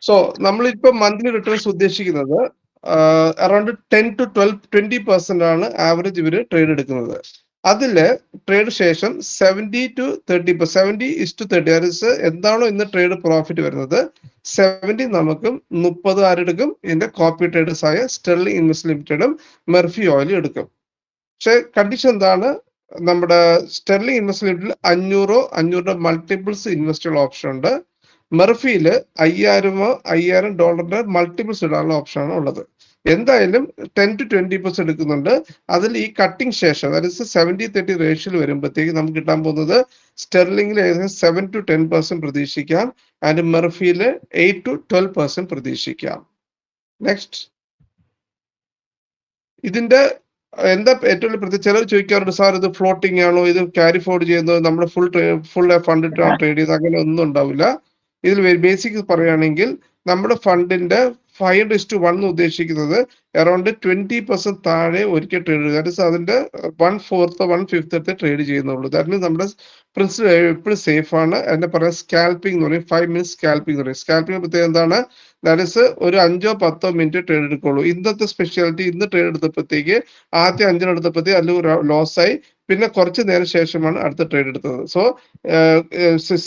സോ നമ്മളിപ്പോ മന്ത്ലി റിട്ടേൺസ് ഉദ്ദേശിക്കുന്നത് അറൌണ്ട് 10 to 20% ആണ് ആവറേജ് ഇവര് ട്രേഡ് എടുക്കുന്നത്. അതില് ട്രേഡ് ശേഷം 70 to 30%, അതായത് എന്താണോ ഇന്ന് ട്രേഡ് പ്രോഫിറ്റ് വരുന്നത് 70 നമുക്കും 30 ആരെടുക്കും, ഇതിന്റെ കോപ്പി ട്രേഡേഴ്സ് ആയ സ്റ്റെർലിംഗ് ഇൻവെസ്റ്റ് ലിമിറ്റഡും മെർഫി ഓയിലും എടുക്കും. പക്ഷെ കണ്ടീഷൻ എന്താണ്, നമ്മുടെ സ്റ്റെർലിംഗ് ഇൻവെസ്റ്റ് ലിമിറ്റഡിൽ 500 മൾട്ടിപ്പിൾസ് ഇൻവെസ്റ്റ് ഓപ്ഷൻ ഉണ്ട്. മെർഫിയില് $5,000 മൾട്ടിപ്പിൾസ് ഇടാനുള്ള ഓപ്ഷനാണ് ഉള്ളത്. എന്തായാലും 10 to 20% എടുക്കുന്നുണ്ട്. അതിൽ ഈ കട്ടിങ് ശേഷം അതായത് 70-30 റേഷ്യോയിൽ വരുമ്പോഴത്തേക്ക് നമുക്ക് കിട്ടാൻ പോകുന്നത് സ്റ്റെർലിംഗിൽ ഏകദേശം 7 to 10% പ്രതീക്ഷിക്കാം. ആൻഡ് മെർഫിയില് 8 to 12% പ്രതീക്ഷിക്കാം. നെക്സ്റ്റ്, ഇതിന്റെ എന്താ ഏറ്റവും പ്രത്യേക, ചിലർ ചോദിക്കാറുണ്ട് സാർ ഇത് ഫ്ലോട്ടിംഗ് ആണോ, ഇത് ക്യാരി ഫോർവേഡ് ചെയ്യുന്നത്, നമ്മുടെ ഫുൾ ഫണ്ട് ഇട്ടാണ് ട്രേഡ് ചെയ്യുന്നത്, അങ്ങനെ ഒന്നും ഉണ്ടാവില്ല. ഇതിൽ ബേസിക് പറയുകയാണെങ്കിൽ നമ്മുടെ ഫണ്ടിന്റെ 5:1 ഉദ്ദേശിക്കുന്നത് അറൌണ്ട് 20% താഴെ ഒരിക്കൽ ട്രേഡ് ചെയ്യുക. ദാറ്റ് അതിന്റെ 1/4 1/5 ട്രേഡ് ചെയ്യുന്നുള്ളൂ. ദാറ്റ് മീൻസ് നമ്മുടെ പ്രിൻസിപ്പൽ എപ്പോഴും സേഫ് ആണ്. അതിന്റെ പറയാം സ്കാൽപ്പിംഗ് എന്ന് പറയും, 5 minutes സ്കാൽപ്പിംഗ് എന്ന് പറയും. സ്കാൽപ്പിംഗ് പ്രത്യേകം എന്താണ്, ദാറ്റ് ഒരു 5-10 മിനിറ്റ് ട്രേഡ് എടുക്കുള്ളൂ. ഇന്നത്തെ സ്പെഷ്യാലിറ്റി, ഇന്ന് ട്രേഡ് എടുത്തപ്പോഴത്തേക്ക് ആദ്യം 5 എടുത്തപ്പോഴത്തേക്ക് അതിൽ ലോസ് ആയി, പിന്നെ കുറച്ച് നേരം ശേഷമാണ് അടുത്ത ട്രേഡ് എടുത്തത്. സോ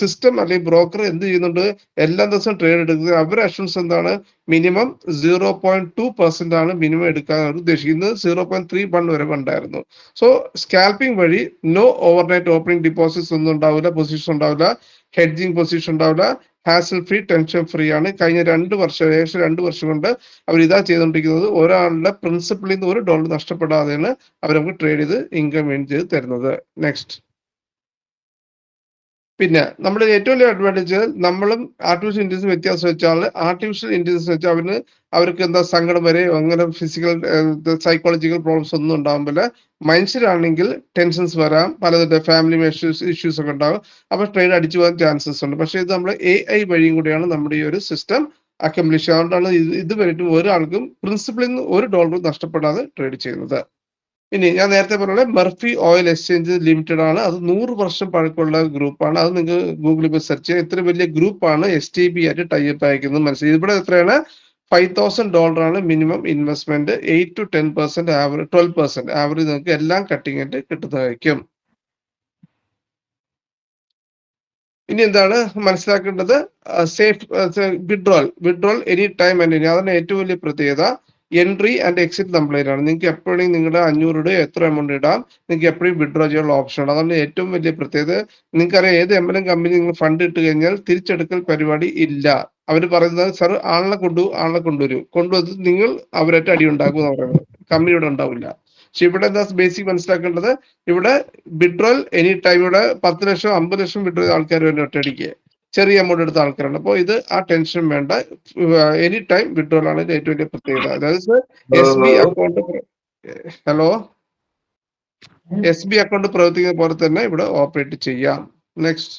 സിസ്റ്റം അല്ലെങ്കിൽ ബ്രോക്കർ എന്ത് ചെയ്യുന്നുണ്ട്, എല്ലാ ദിവസവും ട്രേഡ് എടുക്കുന്നത്. അവരുടെ അഷ്യൂർസ് എന്താണ്, മിനിമം 0.2% ആണ് മിനിമം എടുക്കാൻ ഉദ്ദേശിക്കുന്നത്. 0.31 വരെ ഉണ്ടായിരുന്നു. സോ സ്കാൽപ്പിംഗ് വഴി നോ ഓവർനൈറ്റ് ഓപ്പണിംഗ് ഡിപ്പോസിറ്റ്സ് ഒന്നും ഉണ്ടാവില്ല, പൊസിഷൻ ഉണ്ടാവില്ല, ഹെഡ്ജിങ് പൊസിഷൻ ഉണ്ടാവില്ല, ഹാസൽ ഫ്രീ, ടെൻഷൻ ഫ്രീ ആണ്. കഴിഞ്ഞ ഏകദേശം 2 വർഷം കൊണ്ട് അവർ ഇതാ ചെയ്തുകൊണ്ടിരിക്കുന്നത്. ഒരാളുടെ പ്രിൻസിപ്പിളിൽ നിന്ന് $1 നഷ്ടപ്പെടാതെയാണ് അവർ നമുക്ക് ട്രേഡ് ചെയ്ത് ഇൻകം ഏൺ ചെയ്ത് തരുന്നത്. നെക്സ്റ്റ്, പിന്നെ നമ്മുടെ ഏറ്റവും വലിയ അഡ്വാൻറ്റേജ്, നമ്മളും ആർട്ടിഫിഷ്യൽ ഇന്റലിജൻസ് വ്യത്യാസം വെച്ചാൽ ആർട്ടിഫിഷ്യൽ ഇന്റലിജൻസ് വെച്ചാൽ അവർക്ക് എന്താ സങ്കടം വരെ അങ്ങനെ ഫിസിക്കൽ സൈക്കോളജിക്കൽ പ്രോബ്ലംസ് ഒന്നും ഉണ്ടാകുമ്പോൾ, മനുഷ്യരാണെങ്കിൽ ടെൻഷൻസ് വരാം, പലതിന്റെ ഫാമിലി ഇഷ്യൂസ് ഒക്കെ ഉണ്ടാകും. അപ്പൊ ട്രേഡ് അടിച്ചു പോകാൻ ചാൻസസ് ഉണ്ട്. പക്ഷെ ഇത് നമ്മൾ AI വഴിയും കൂടിയാണ് നമ്മുടെ ഈ ഒരു സിസ്റ്റം അക്കംപ്ലിഷ്. അതുകൊണ്ടാണ് ഇതുവരെയും ഒരാൾക്കും പ്രിൻസിപ്പിളിൽ നിന്ന് $1 നഷ്ടപ്പെടാതെ ട്രേഡ് ചെയ്യുന്നത്. ഇനി ഞാൻ നേരത്തെ പറഞ്ഞ മെർഫി ഓയിൽ എക്സ്ചേഞ്ച് ലിമിറ്റഡ് ആണ്. അത് 100 വർഷം പഴക്കമുള്ള ഗ്രൂപ്പാണ്. അത് നിങ്ങൾക്ക് ഗൂഗിളിൽ പോയി സെർച്ച് ചെയ്യാം. ഇത്ര വലിയ ഗ്രൂപ്പാണ് STB ആയിട്ട് ടൈപ്പ് അയക്കുന്നത് മനസ്സിലായി. ഇവിടെ എത്രയാണ് $5,000 ആണ് minimum investment. 8 to 10% average, 12% average നിങ്ങൾക്ക് എല്ലാം കട്ടിങ് ആയിട്ട് കിട്ടുന്നതായിരിക്കും. ഇനി എന്താണ് മനസ്സിലാക്കേണ്ടത്? Safe withdrawal any time and any, അതാണ് ഏറ്റവും വലിയ പ്രത്യേകത. എൻട്രി ആൻഡ് എക്സിറ്റ് കംപ്ലൈന്റ് ആണ്. നിങ്ങൾക്ക് എപ്പോഴും നിങ്ങളുടെ 500 രൂപ എത്ര എമൗണ്ട് ഇടാം, നിങ്ങൾക്ക് എപ്പോഴും വിഡ്രോ ചെയ്യാനുള്ള ഓപ്ഷൻ ഉണ്ട്. അതാണ് ഏറ്റവും വലിയ പ്രത്യേകത. നിങ്ങൾക്കറിയാം, ഏത് MLM കമ്പനി നിങ്ങൾ ഫണ്ട് ഇട്ട് കഴിഞ്ഞാൽ തിരിച്ചെടുക്കൽ പരിപാടി ഇല്ല. അവർ പറയുന്നത് സാർ ആളെ കൊണ്ടുവന്ന് നിങ്ങൾ അവരായിട്ട് അടി ഉണ്ടാക്കും എന്ന് പറയുന്നത്. കമ്പനി ഇവിടെ ഉണ്ടാവില്ല. പക്ഷെ ഇവിടെ എന്താ ബേസിക് മനസ്സിലാക്കേണ്ടത്? ഇവിടെ വിഡ്രോൽ എനി ടൈം. ഇവിടെ 10 ലക്ഷം 50 ലക്ഷം വിഡ്രോ ചെയ്ത ആൾക്കാർ വേണ്ടി ഒറ്റയടിക്ക് ചെറിയ എമൗണ്ട് എടുത്ത ആൾക്കാരാണ്. അപ്പോൾ ഇത് ആ ടെൻഷൻ വേണ്ട. എനി ടൈം വിഡ്രോൽ ആണ് ഏറ്റവും വലിയ പ്രത്യേകത. അതായത് SB account, hello, SB account പ്രവർത്തിക്കുന്ന പോലെ തന്നെ ഇവിടെ ഓപ്പറേറ്റ് ചെയ്യാം. നെക്സ്റ്റ്.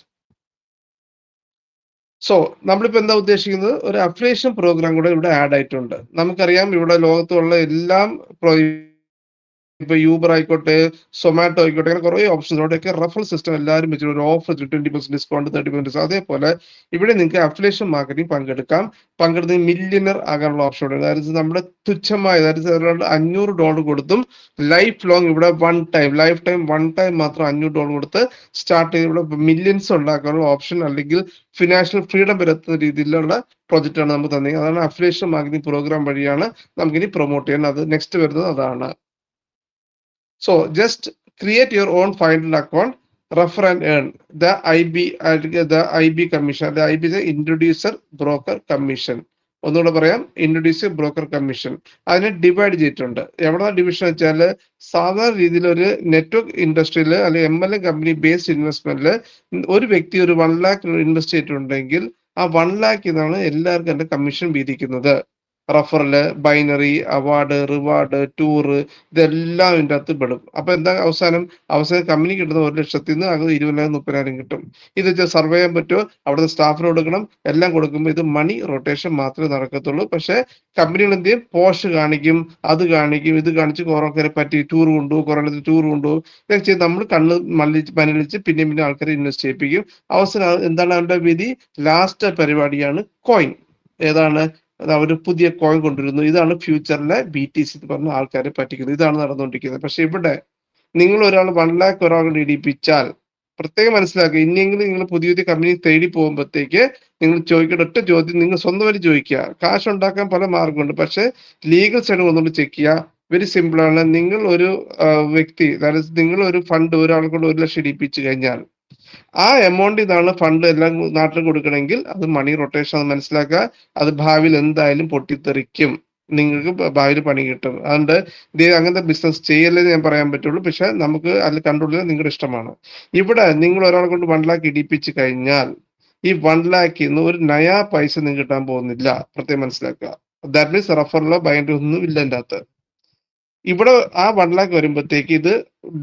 സോ നമ്മളിപ്പോ എന്താ ഉദ്ദേശിക്കുന്നത്? ഒരു അഫിലിയേഷൻ പ്രോഗ്രാം കൂടെ ഇവിടെ ആഡ് ആയിട്ടുണ്ട്. നമുക്കറിയാം, ഇവിടെ ലോകത്തുള്ള എല്ലാം ഇപ്പൊ യൂബർ ആയിക്കോട്ടെ, സൊമാറ്റോ ആയിക്കോട്ടെ, അങ്ങനെ കുറെ ഓപ്ഷൻസ്. അവിടെയൊക്കെ റഫറൽ സിസ്റ്റം എല്ലാവരും വെച്ചിട്ട് ഒരു ഓഫർ 20% ഡിസ്കൗണ്ട്, 30% ഡിസ്കൗണ്ട്. അതേപോലെ ഇവിടെ നിങ്ങൾക്ക് അഫിലിയേഷൻ മാർക്കറ്റിംഗ് പങ്കെടുത്ത് മില്യണർ ആകാനുള്ള ഓപ്ഷൻ ഉണ്ട്. അതായത് നമ്മുടെ തുച്ഛമായ, അതായത് $500 കൊടുത്തും ലൈഫ് ലോങ് ഇവിടെ ലൈഫ് ടൈം മാത്രം $500 കൊടുത്ത് സ്റ്റാർട്ട് ചെയ്ത് ഇവിടെ മില്യൺസ് ഉണ്ടാക്കാനുള്ള ഓപ്ഷൻ, അല്ലെങ്കിൽ ഫിനാൻഷ്യൽ ഫ്രീഡം വരുത്തുന്ന രീതിയിലുള്ള പ്രൊജക്റ്റ് ആണ് നമുക്ക് തന്നെ. അതാണ് അഫിലിയേഷൻ മാർക്കറ്റിംഗ് പ്രോഗ്രാം വഴിയാണ് നമുക്കിനി പ്രൊമോട്ട് ചെയ്യാൻ. അത് നെക്സ്റ്റ് വരുന്നത് അതാണ്. So just create your own final account, refer and earn the IB commission. The IB is introducer broker commission. ഒന്നുകൂടെ പറയാം, ഇൻട്രൊഡ്യൂസർ ബ്രോക്കർ കമ്മീഷൻ. അതിനെ ഡിവൈഡ് ചെയ്തിട്ടുണ്ട്. എവിടെ ഡിവിഷൻ വെച്ചാൽ, സാധാരണ രീതിയിൽ ഒരു നെറ്റ്വർക്ക് ഇൻഡസ്ട്രിയിൽ അല്ലെങ്കിൽ MLM കമ്പനി ബേസ്ഡ് ഇൻവെസ്റ്റ്മെന്റിൽ ഒരു വ്യക്തി ഒരു 1 lakh ഇൻവെസ്റ്റ് ചെയ്തിട്ടുണ്ടെങ്കിൽ ആ 1 lakh എന്നാണ് എല്ലാവർക്കും എന്റെ കമ്മീഷൻ വീതിക്കുന്നത്. Referral, binary, award, reward, tour, ഇതെല്ലാം ഇതിൻ്റെ അകത്ത് പെടും. അപ്പൊ എന്താ അവസാനം കമ്പനി കിട്ടുന്ന 1 ലക്ഷത്തിൽ നിന്ന് അത് 20,000 30,000 കിട്ടും. ഇത് സർവേ ചെയ്യാൻ പറ്റുമോ? അവിടുത്തെ സ്റ്റാഫിന് കൊടുക്കണം, എല്ലാം കൊടുക്കുമ്പോൾ ഇത് മണി റൊട്ടേഷൻ മാത്രമേ നടക്കത്തുള്ളൂ. പക്ഷെ കമ്പനികൾ എന്ത് ചെയ്യും? പോസ്റ്റ് കാണിക്കും, അത് കാണിക്കും, ഇത് കാണിച്ച് കുറേ പറ്റി ടൂർ കൊണ്ടുപോകും, കുറേ ടൂർ കൊണ്ടുപോകും. ഇതൊക്കെ ചെയ്ത് നമ്മൾ കണ്ണ് മലിച്ച് പിന്നെ ആൾക്കാരെ ഇൻവെസ്റ്റ് ചെയ്യിപ്പിക്കും. അവസാനം എന്താണ് അവരുടെ വിധി? ലാസ്റ്റ് പരിപാടിയാണ് കോയിൻ. ഏതാണ്? അവർ പുതിയ കോയിൻ കൊണ്ടുവരുന്നു. ഇതാണ് ഫ്യൂച്ചറിലെ BTC എന്ന് പറഞ്ഞ ആൾക്കാരെ പറ്റിക്കുന്നത്. ഇതാണ് നടന്നുകൊണ്ടിരിക്കുന്നത്. പക്ഷെ ഇവിടെ നിങ്ങൾ ഒരാൾ 1 lakh ഒരാളോട് ഇടിപ്പിച്ചാൽ പ്രത്യേകം മനസ്സിലാക്കുക. ഇനിയെങ്കിലും നിങ്ങൾ പുതിയ കമ്പനി തേടി പോകുമ്പോഴത്തേക്ക് നിങ്ങൾ ചോദിക്കേണ്ട ഒറ്റ ചോദ്യം, നിങ്ങൾ സ്വന്തമായിട്ട് ചോദിക്കുക. കാശ് ഉണ്ടാക്കാൻ പല മാർഗമുണ്ട്, പക്ഷെ ലീഗൽ സൈഡ് ഒന്നുകൊണ്ട് ചെക്ക് ചെയ്യുക. വെരി സിമ്പിൾ ആണ്. നിങ്ങൾ ഒരു വ്യക്തി, അതായത് നിങ്ങൾ ഒരു ഫണ്ട് ഒരാളെ കൊണ്ട് 1 ലക്ഷം ഇടിപ്പിച്ചു കഴിഞ്ഞാൽ ആ എമൗണ്ട് ഇതാണ് ഫണ്ട് എല്ലാം നാട്ടിൽ കൊടുക്കണമെങ്കിൽ അത് മണി റൊട്ടേഷൻ അത് മനസ്സിലാക്കുക. അത് ഭാവിയിൽ എന്തായാലും പൊട്ടിത്തെറിക്കും. നിങ്ങൾക്ക് ഭാവിയിൽ പണി കിട്ടും. അതുകൊണ്ട് അങ്ങനത്തെ ബിസിനസ് ചെയ്യല്ലെന്ന് ഞാൻ പറയാൻ പറ്റുള്ളൂ. പക്ഷെ നമുക്ക് അതിൽ കൺട്രോൾ ചെയ്യാൻ നിങ്ങളുടെ ഇഷ്ടമാണ്. ഇവിടെ നിങ്ങൾ ഒരാളെ കൊണ്ട് 1 lakh ഇടിപ്പിച്ച് കഴിഞ്ഞാൽ ഈ 1 lakh ഒരു നയാ പൈസ നിങ്ങൾക്ക് കിട്ടാൻ പോകുന്നില്ല. പ്രത്യേകം മനസ്സിലാക്കുക. ദാറ്റ് മീൻസ് റഫറിലോ ബൈൻഡോ ഒന്നും ഇല്ല എൻ്റെ അകത്ത്. ഇവിടെ ആ 1 lakh വരുമ്പോഴത്തേക്ക് ഇത്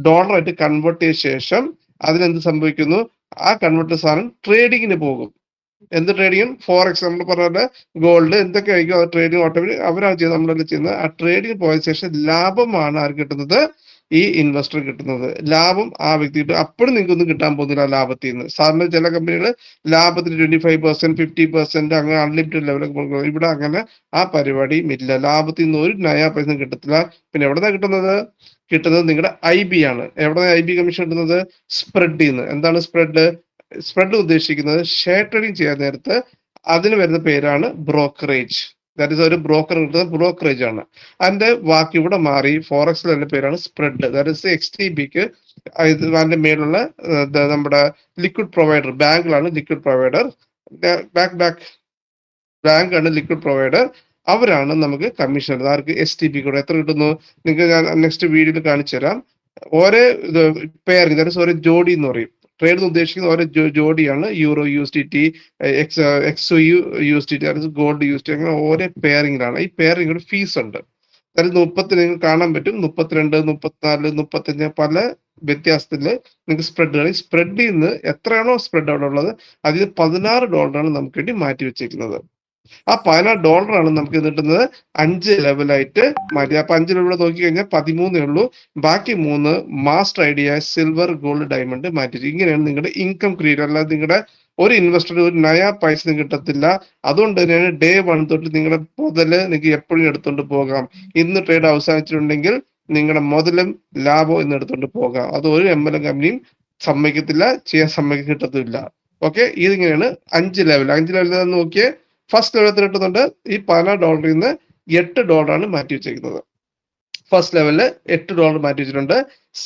ഡോളറായിട്ട് കൺവേർട്ട് ചെയ്ത ശേഷം അതിനെന്ത് സംഭവിക്കുന്നു? ആ കൺവേർട്ടർ സാധനം ട്രേഡിങ്ങിന് പോകും. എന്ത് ട്രേഡിങ്? ഫോറക്സ്, നമ്മൾ പറഞ്ഞ ഗോൾഡ് എന്തൊക്കെ ആയിരിക്കും അത് ട്രേഡിങ് ഓട്ടോമാറ്റിക് അവരാണ് ചെയ്യുന്നത്, നമ്മളെല്ലാം ചെയ്യുന്നത്. ആ ട്രേഡിങ് പോയ ശേഷം ലാഭമാണ് ആർക്ക് കിട്ടുന്നത്? ഈ ഇൻവെസ്റ്റർ കിട്ടുന്നത്. ലാഭം ആ വ്യക്തി കിട്ടും. അപ്പോഴും നിങ്ങൾക്കൊന്നും കിട്ടാൻ പോകുന്നില്ല ലാഭത്തിൽ നിന്ന്. സാധാരണ ചില കമ്പനികൾ ലാഭത്തിന് 25%, 50% അങ്ങനെ അൺലിമിറ്റഡ് ലെവലൊക്കെ കൊടുക്കുന്നത്. ഇവിടെ അങ്ങനെ ആ പരിപാടിയും ഇല്ല. ലാഭത്തിൽ നിന്ന് ഒരു നയാ പൈസ കിട്ടത്തില്ല. പിന്നെ എവിടെന്നാ കിട്ടുന്നത്? നിങ്ങളുടെ IB ആണ്. എവിടെ IB കമ്മീഷൻ കിട്ടുന്നത്? സ്പ്രെഡിൽ നിന്ന്. എന്താണ് സ്പ്രെഡ്? സ്പ്രെഡ് ഉദ്ദേശിക്കുന്നത് ഷെയർ ട്രേഡിംഗ് ചെയ്യാൻ നേരത്ത് അതിന് വരുന്ന പേരാണ് ബ്രോക്കറേജ്. ദാറ്റ് ഇസ് ഒരു ബ്രോക്കർ കിട്ടുന്ന ബ്രോക്കറേജ് ആണ്. അതിന്റെ വാക്ക് ഇവിടെ മാറി ഫോറക്സിൽ അതിന്റെ പേരാണ് സ്പ്രെഡ്. ദാറ്റ് ഇസ് XTBക്ക് അതിന്റെ മേലുള്ള നമ്മുടെ ലിക്വിഡ് പ്രൊവൈഡർ ബാങ്കാണ് ലിക്വിഡ് പ്രൊവൈഡർ. ബാങ്ക് ആണ് ലിക്വിഡ് പ്രൊവൈഡർ. അവരാണ് നമുക്ക് കമ്മീഷൻ എടുത്തത്. ആർക്ക്? STB കൂടെ. എത്ര കിട്ടുന്നു? നിങ്ങൾക്ക് ഞാൻ നെക്സ്റ്റ് വീഡിയോയിൽ കാണിച്ചു തരാം. ഓരോ പെയറിംഗ്, ദാറ്റ് ഇസ് ഓരോ ജോഡി എന്ന് പറയും. ട്രേഡ് എന്ന് ഉദ്ദേശിക്കുന്ന ഓരോ ജോഡിയാണ്. Euro USDT, XOU USDT, gold USDT, അങ്ങനെ ഓരോ പെയറിംഗിലാണ്. ഈ പെയറിംഗ് ഫീസ് ഉണ്ട്. അതായത് 30 നിങ്ങൾക്ക് കാണാൻ പറ്റും, 32, 34, 35 പല വ്യത്യാസത്തിൽ നിങ്ങൾക്ക് സ്പ്രെഡിൽ നിന്ന് എത്രയാണോ സ്പ്രെഡ് അവിടെ ഉള്ളത് അതിൽ $16 നമുക്ക് വേണ്ടി മാറ്റി വെച്ചേക്കുന്നത്. ആ $14 നമുക്ക് കിട്ടുന്നത് 5 ലെവലായിട്ട് മാറ്റി. അപ്പൊ 5 ലെവൽ നോക്കി കഴിഞ്ഞാൽ 13 ഉള്ളൂ. ബാക്കി 3 master idea silver gold diamond മാറ്റി. ഇങ്ങനെയാണ് നിങ്ങളുടെ ഇൻകം ക്രിയേറ്റ്. അല്ലാതെ നിങ്ങളുടെ ഒരു ഇൻവെസ്റ്റർ ഒരു നയാ പൈസ നിങ്ങൾക്ക് കിട്ടത്തില്ല. അതുകൊണ്ട് തന്നെയാണ് ഡേ 1 തൊട്ട് നിങ്ങളുടെ മുതല് നിങ്ങൾക്ക് എപ്പോഴും എടുത്തുകൊണ്ട് പോകാം. ഇന്ന് ട്രേഡ് അവസാനിച്ചിട്ടുണ്ടെങ്കിൽ നിങ്ങളുടെ മുതലും ലാഭവും ഇന്ന് എടുത്തുകൊണ്ട് പോകാം. അത് ഒരു MLM കമ്പനിയും സമ്മതിക്കത്തില്ല, ചെയ്യാൻ കിട്ടത്തില്ല. Okay, ഇതിങ്ങനെയാണ് 5 level. 5 ലെവലിൽ നോക്കിയേ, ഫസ്റ്റ് ലെവൽ എത്ര കിട്ടുന്നുണ്ട്? ഈ $14 നിന്ന് $8 മാറ്റി വെച്ചേക്കുന്നത്. ഫസ്റ്റ് ലെവലില് $8 മാറ്റി വെച്ചിട്ടുണ്ട്.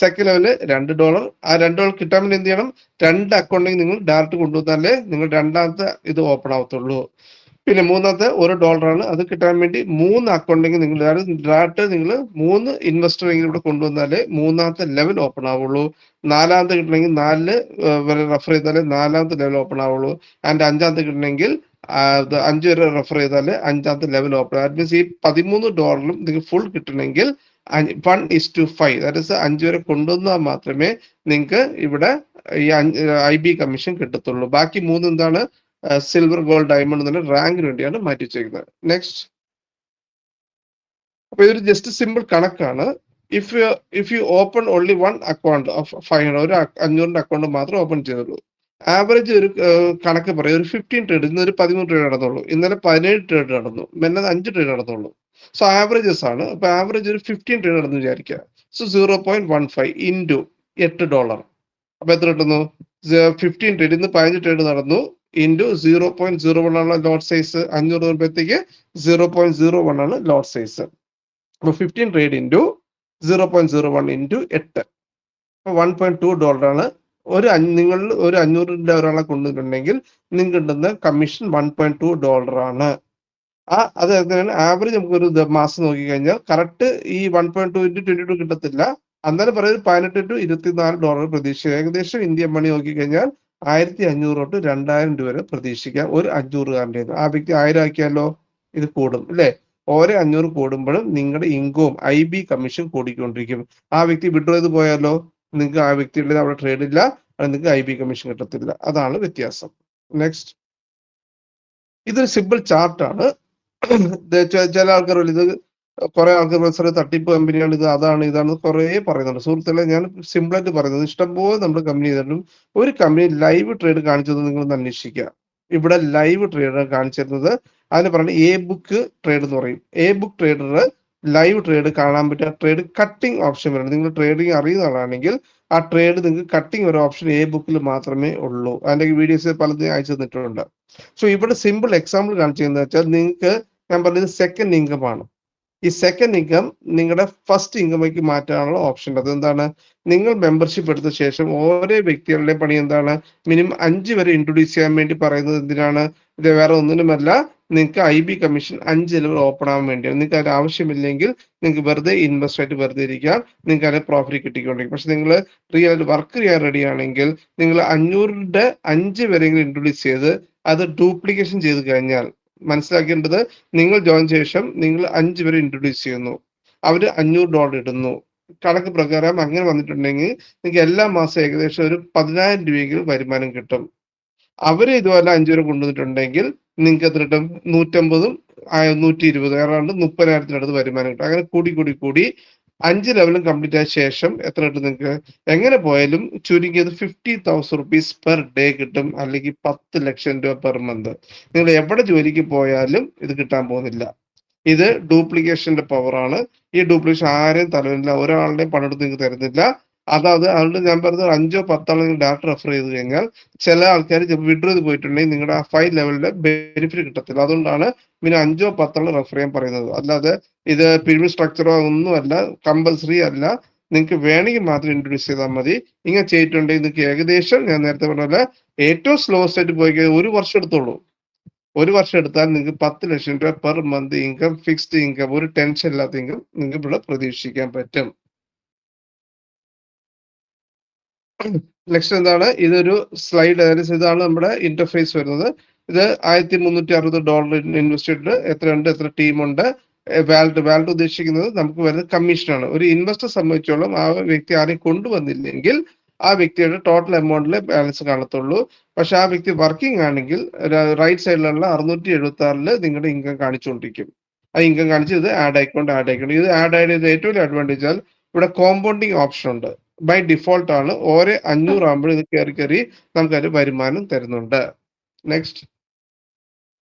സെക്കൻഡ് ലെവലില് $2. ആ $2 കിട്ടാൻ വേണ്ടി എന്ത് ചെയ്യണം? 2 അക്കൗണ്ടിൽ നിങ്ങൾ ഡയറക്റ്റ് കൊണ്ടുവന്നാലേ നിങ്ങൾ രണ്ടാമത്തെ ഇത് ഓപ്പൺ ആവത്തുള്ളൂ. പിന്നെ മൂന്നാമത്തെ $1 അത് കിട്ടാൻ വേണ്ടി 3 അക്കൗണ്ടിൽ നിങ്ങൾ ഡയറക്റ്റ് നിങ്ങൾ 3 ഇൻവെസ്റ്റർ ഇവിടെ കൊണ്ടുവന്നാലേ മൂന്നാമത്തെ ലെവൽ ഓപ്പൺ ആവുള്ളൂ. നാലാമത്തെ കിട്ടണമെങ്കിൽ 4 വരെ റെഫർ ചെയ്താലേ നാലാമത്തെ ലെവൽ ഓപ്പൺ ആവുള്ളൂ. ആൻഡ് അഞ്ചാമത്തെ കിട്ടണമെങ്കിൽ 5 വരെ റെഫർ ചെയ്താലേ അഞ്ചാമത്തെ ലെവൽ ഓപ്പൺ. ദാറ്റ് മീൻസ് ഈ $13 നിങ്ങൾക്ക് ഫുൾ കിട്ടണമെങ്കിൽ 1:5, ദാറ്റ് ഇസ് 5 വരെ കൊണ്ടുവന്നാൽ മാത്രമേ നിങ്ങൾക്ക് ഇവിടെ ഈ IB കമ്മീഷൻ കിട്ടത്തുള്ളൂ. ബാക്കി 3 എന്താണ്? സിൽവർ ഗോൾഡ് ഡയമണ്ട് എന്നുള്ള റാങ്കിന് വേണ്ടിയാണ് മാറ്റി വെച്ചേക്കുന്നത്. നെക്സ്റ്റ്, അപ്പൊ ഇതൊരു ജസ്റ്റ് സിമ്പിൾ കണക്കാണ്. If you open only 1 account of 500, ഒരു 500 അക്കൗണ്ട് മാത്രം ഓപ്പൺ ചെയ്തുള്ളൂ. ആവറേജ് ഒരു കണക്ക് പറയും, ഒരു 15 ട്രേഡ്, ഇന്ന് ഒരു 13 ട്രേഡ് നടന്നുള്ളൂ, ഇന്നലെ 17 ട്രേഡ് നടന്നു, മെന്നത് 5 ട്രേഡ് നടന്നുള്ളൂ. സോ ആവറേജസ് ആണ്. അപ്പൊ ആവറേജ് ഒരു 15 ട്രേഡ് നടന്നു വിചാരിക്കുക. So 0.15 into $8. അപ്പൊ എത്ര കിട്ടുന്നു? 15 ട്രേഡ്, ഇന്ന് 15 ട്രേഡ് നടന്നു, ഇൻറ്റു 0.01 ആണ് ലോട്ട് സൈസ്. 500 രൂപത്തേക്ക് 0.01 ആണ് ലോട്ട് സൈസ്. അപ്പൊ 15 ട്രേഡ് ഇൻറ്റു 0.01 ഇൻറ്റു 8, അപ്പൊ $1.2 ആണ്. നിങ്ങൾ ഒരു 500 ഒരാളെ കൊണ്ടുവന്നിട്ടുണ്ടെങ്കിൽ നിങ്ങൾക്ക് കിട്ടുന്ന കമ്മീഷൻ $1.2 ആണ്. അത് എങ്ങനെയാണ്? ആവറേജ് നമുക്കൊരു മാസം നോക്കിക്കഴിഞ്ഞാൽ കറക്റ്റ് ഈ 1.2 ഇൻറ്റു 22 കിട്ടത്തില്ല. അന്നേരം പറയുന്നത് $18 to $24 പ്രതീക്ഷ. ഏകദേശം ഇന്ത്യൻ മണി നോക്കിക്കഴിഞ്ഞാൽ 1500 തൊട്ട് 2000 രൂപ വരെ പ്രതീക്ഷിക്കാം ഒരു 500കാരൻ്റെ. ആ വ്യക്തി 1000 ആക്കിയാലോ ഇത് കൂടും അല്ലേ? ഓരോ 500 കൂടുമ്പോഴും നിങ്ങളുടെ ഇൻകവും IB കമ്മീഷൻ കൂടിക്കൊണ്ടിരിക്കും. ആ വ്യക്തി വിഡ്രോ ചെയ്ത് പോയാലോ നിങ്ങൾക്ക് ആ വ്യക്തിയുടെ അവിടെ ട്രേഡ് ഇല്ല, നിങ്ങൾക്ക് IB കമ്മീഷൻ കിട്ടത്തില്ല. അതാണ് വ്യത്യാസം. നെക്സ്റ്റ്, ഇതൊരു സിമ്പിൾ ചാർട്ടാണ്. ചില ആൾക്കാർ ഇത് കുറെ ആൾക്കാർ പ്രൊഫസർ തട്ടിപ്പ് കമ്പനിയാണ്, ഇത് അതാണ് ഇതാണ് കുറെ പറയുന്നുണ്ട്. സുഹൃത്തുക്കളെ, ഞാൻ സിമ്പിളായിട്ട് പറയുന്നത്, ഇഷ്ടംപോലെ നമ്മുടെ കമ്പനി ചെയ്തിട്ടും ഒരു കമ്പനി ലൈവ് ട്രേഡ് കാണിച്ചത് നിങ്ങളൊന്ന് അന്വേഷിക്കുക. ഇവിടെ ലൈവ് ട്രേഡർ കാണിച്ചിരുന്നത് അതിന് പറയുന്നത് A-book ട്രേഡ് എന്ന് പറയും. A-book ട്രേഡർ ലൈവ് ട്രേഡ് കാണാൻ പറ്റുക. ട്രേഡ് കട്ടിംഗ് ഓപ്ഷൻ വരുന്നത്, നിങ്ങൾ ട്രേഡിങ് അറിയുന്ന ആളാണെങ്കിൽ ആ ട്രേഡ് നിങ്ങൾക്ക് കട്ടിംഗ് ഒരു ഓപ്ഷൻ A-bookൽ മാത്രമേ ഉള്ളൂ. അതിന്റെ വീഡിയോസ് പലതും അയച്ചു തന്നിട്ടുണ്ട്. സോ ഇവിടെ സിമ്പിൾ എക്സാമ്പിൾ കാണിച്ചതെന്ന് വെച്ചാൽ, നിങ്ങൾക്ക് ഞാൻ പറഞ്ഞത് സെക്കൻഡ് ഇൻകം ആണ്. ഈ സെക്കൻഡ് ഇൻകം നിങ്ങളുടെ ഫസ്റ്റ് ഇൻകമേക്ക് മാറ്റാനുള്ള ഓപ്ഷൻ. അതെന്താണ്? നിങ്ങൾ മെമ്പർഷിപ്പ് എടുത്ത ശേഷം ഓരോ വ്യക്തികളുടെ പണി എന്താണ്? മിനിമം 5 വരെ ഇൻട്രൊഡ്യൂസ് ചെയ്യാൻ വേണ്ടി പറയുന്നത് എന്തിനാണ്? ഇത് വേറെ ഒന്നിനുമല്ല, നിങ്ങൾക്ക് IB കമ്മീഷൻ 5 ലെവൽ ഓപ്പൺ ആവാൻ വേണ്ടിയാണ്. നിങ്ങൾക്ക് അതിന് ആവശ്യമില്ലെങ്കിൽ നിങ്ങൾക്ക് വെറുതെ ഇൻവെസ്റ്റ് ആയിട്ട് വെറുതെ ഇരിക്കാം, നിങ്ങൾക്ക് അതിന് പ്രോഫിറ്റ് കിട്ടിക്കൊണ്ടിരിക്കും. പക്ഷെ നിങ്ങൾ റിയൽ വർക്ക് ചെയ്യാൻ റെഡി ആണെങ്കിൽ നിങ്ങൾ 500ന്റെ 5 വരെയെങ്കിലും ഇൻട്രൊഡ്യൂസ് ചെയ്ത് അത് ഡ്യൂപ്ലിക്കേഷൻ ചെയ്ത് കഴിഞ്ഞാൽ, മനസ്സിലാക്കേണ്ടത്, നിങ്ങൾ ജോയിൻ ശേഷം നിങ്ങൾ 5 വരെ ഇൻട്രൊഡ്യൂസ് ചെയ്യുന്നു, അവര് $500 ഇടുന്നു. കണക്ക് പ്രകാരം അങ്ങനെ വന്നിട്ടുണ്ടെങ്കിൽ നിങ്ങൾക്ക് എല്ലാ മാസം ഏകദേശം ഒരു 10,000 രൂപയെങ്കിലും വരുമാനം കിട്ടും. അവര് ഇതുപോലെ 5 വരെ കൊണ്ടുവന്നിട്ടുണ്ടെങ്കിൽ നിങ്ങൾക്ക് എത്ര കിട്ടും? 150, 120, ഏതാണ്ട് 30,000 വരുമാനം കിട്ടും. അങ്ങനെ കൂടി 5 ലെവലും കംപ്ലീറ്റ് ആയ ശേഷം എത്ര കിട്ടും നിങ്ങൾക്ക്? എങ്ങനെ പോയാലും ചുരുങ്ങിയത് 50,000 rupees പെർ ഡേ കിട്ടും, അല്ലെങ്കിൽ 10 ലക്ഷം രൂപ പെർ മന്ത്. നിങ്ങൾ എവിടെ ജോലിക്ക് പോയാലും ഇത് കിട്ടാൻ പോകുന്നില്ല. ഇത് ഡ്യൂപ്ലിക്കേഷന്റെ പവറാണ്. ഈ ഡ്യൂപ്ലിക്കേഷൻ ആരെയും തലവില്ല, ഒരാളുടെയും പണമെടുത്ത് നിങ്ങൾക്ക് തരുന്നില്ല. അതുകൊണ്ട് ഞാൻ പറഞ്ഞത് 5 or 10 ആളെങ്കിലും ഡാറ്റ റെഫർ ചെയ്ത് കഴിഞ്ഞാൽ ചില ആൾക്കാർ വിഡ്രോ ചെയ്ത് പോയിട്ടുണ്ടെങ്കിൽ നിങ്ങളുടെ ആ 5 ലെവലിന്റെ ബെനിഫിറ്റ് കിട്ടത്തില്ല. അതുകൊണ്ടാണ് പിന്നെ 5 or 10 ആൾ റെഫർ ചെയ്യാൻ പറയുന്നത്. അല്ലാതെ ഇത് പിരമിഡ് സ്ട്രക്ചറോ ഒന്നുമല്ല, കമ്പൽസറി അല്ല. നിങ്ങൾക്ക് വേണമെങ്കിൽ മാത്രം ഇൻട്രൊഡ്യൂസ് ചെയ്താൽ മതി. ഇങ്ങനെ ചെയ്തിട്ടുണ്ടെങ്കിൽ നിങ്ങൾക്ക് ഏകദേശം ഞാൻ നേരത്തെ പറഞ്ഞ പോലെ ഏറ്റവും സ്ലോസ്റ്റ് ആയിട്ട് പോയി കഴിഞ്ഞാൽ 1 വർഷം എടുത്തോളൂ. 1 വർഷം എടുത്താൽ നിങ്ങൾക്ക് 10 ലക്ഷം രൂപ per month income, fixed income, ഒരു ടെൻഷൻ ഇല്ലാത്ത ഇൻകം നിങ്ങൾക്ക് ഇവിടെ പ്രതീക്ഷിക്കാൻ പറ്റും. നെക്സ്റ്റ് എന്താണ്? ഇതൊരു സ്ലൈഡ്, അതായത് ഇതാണ് നമ്മുടെ ഇന്റർഫേസ് വരുന്നത്. ഇത് $1,360 ഇൻവെസ്റ്റ് ചെയ്തിട്ട് എത്രയുണ്ട്, എത്ര ടീമുണ്ട്, വാലറ്റ് ഉദ്ദേശിക്കുന്നത് നമുക്ക് വരുന്നത് കമ്മീഷനാണ്. ഒരു ഇൻവെസ്റ്റർ സംബന്ധിച്ചോളം ആ വ്യക്തി ആരെയും കൊണ്ടുവന്നില്ലെങ്കിൽ ആ വ്യക്തിയുടെ ടോട്ടൽ എമൗണ്ടിലെ ബാലൻസ് കാണത്തുള്ളൂ. പക്ഷെ ആ വ്യക്തി വർക്കിംഗ് ആണെങ്കിൽ റൈറ്റ് സൈഡിലുള്ള 676 നിങ്ങളുടെ ഇൻകം കാണിച്ചുകൊണ്ടിരിക്കും. ആ ഇൻകം കാണിച്ച് ഇത് ആഡ് ആയിക്കൊണ്ട് ഇത് ആഡ് ആയത് ഏറ്റവും വലിയ അഡ്വാൻറ്റേജ് ഇവിടെ കോമ്പൗണ്ടിങ് ഓപ്ഷൻ ഉണ്ട്. ബൈ ഡിഫോൾട്ട് ആണ് ഓരോ 500 ആകുമ്പോൾ ഇത് കയറി നമുക്കൊരു വരുമാനം തരുന്നുണ്ട്. നെക്സ്റ്റ്,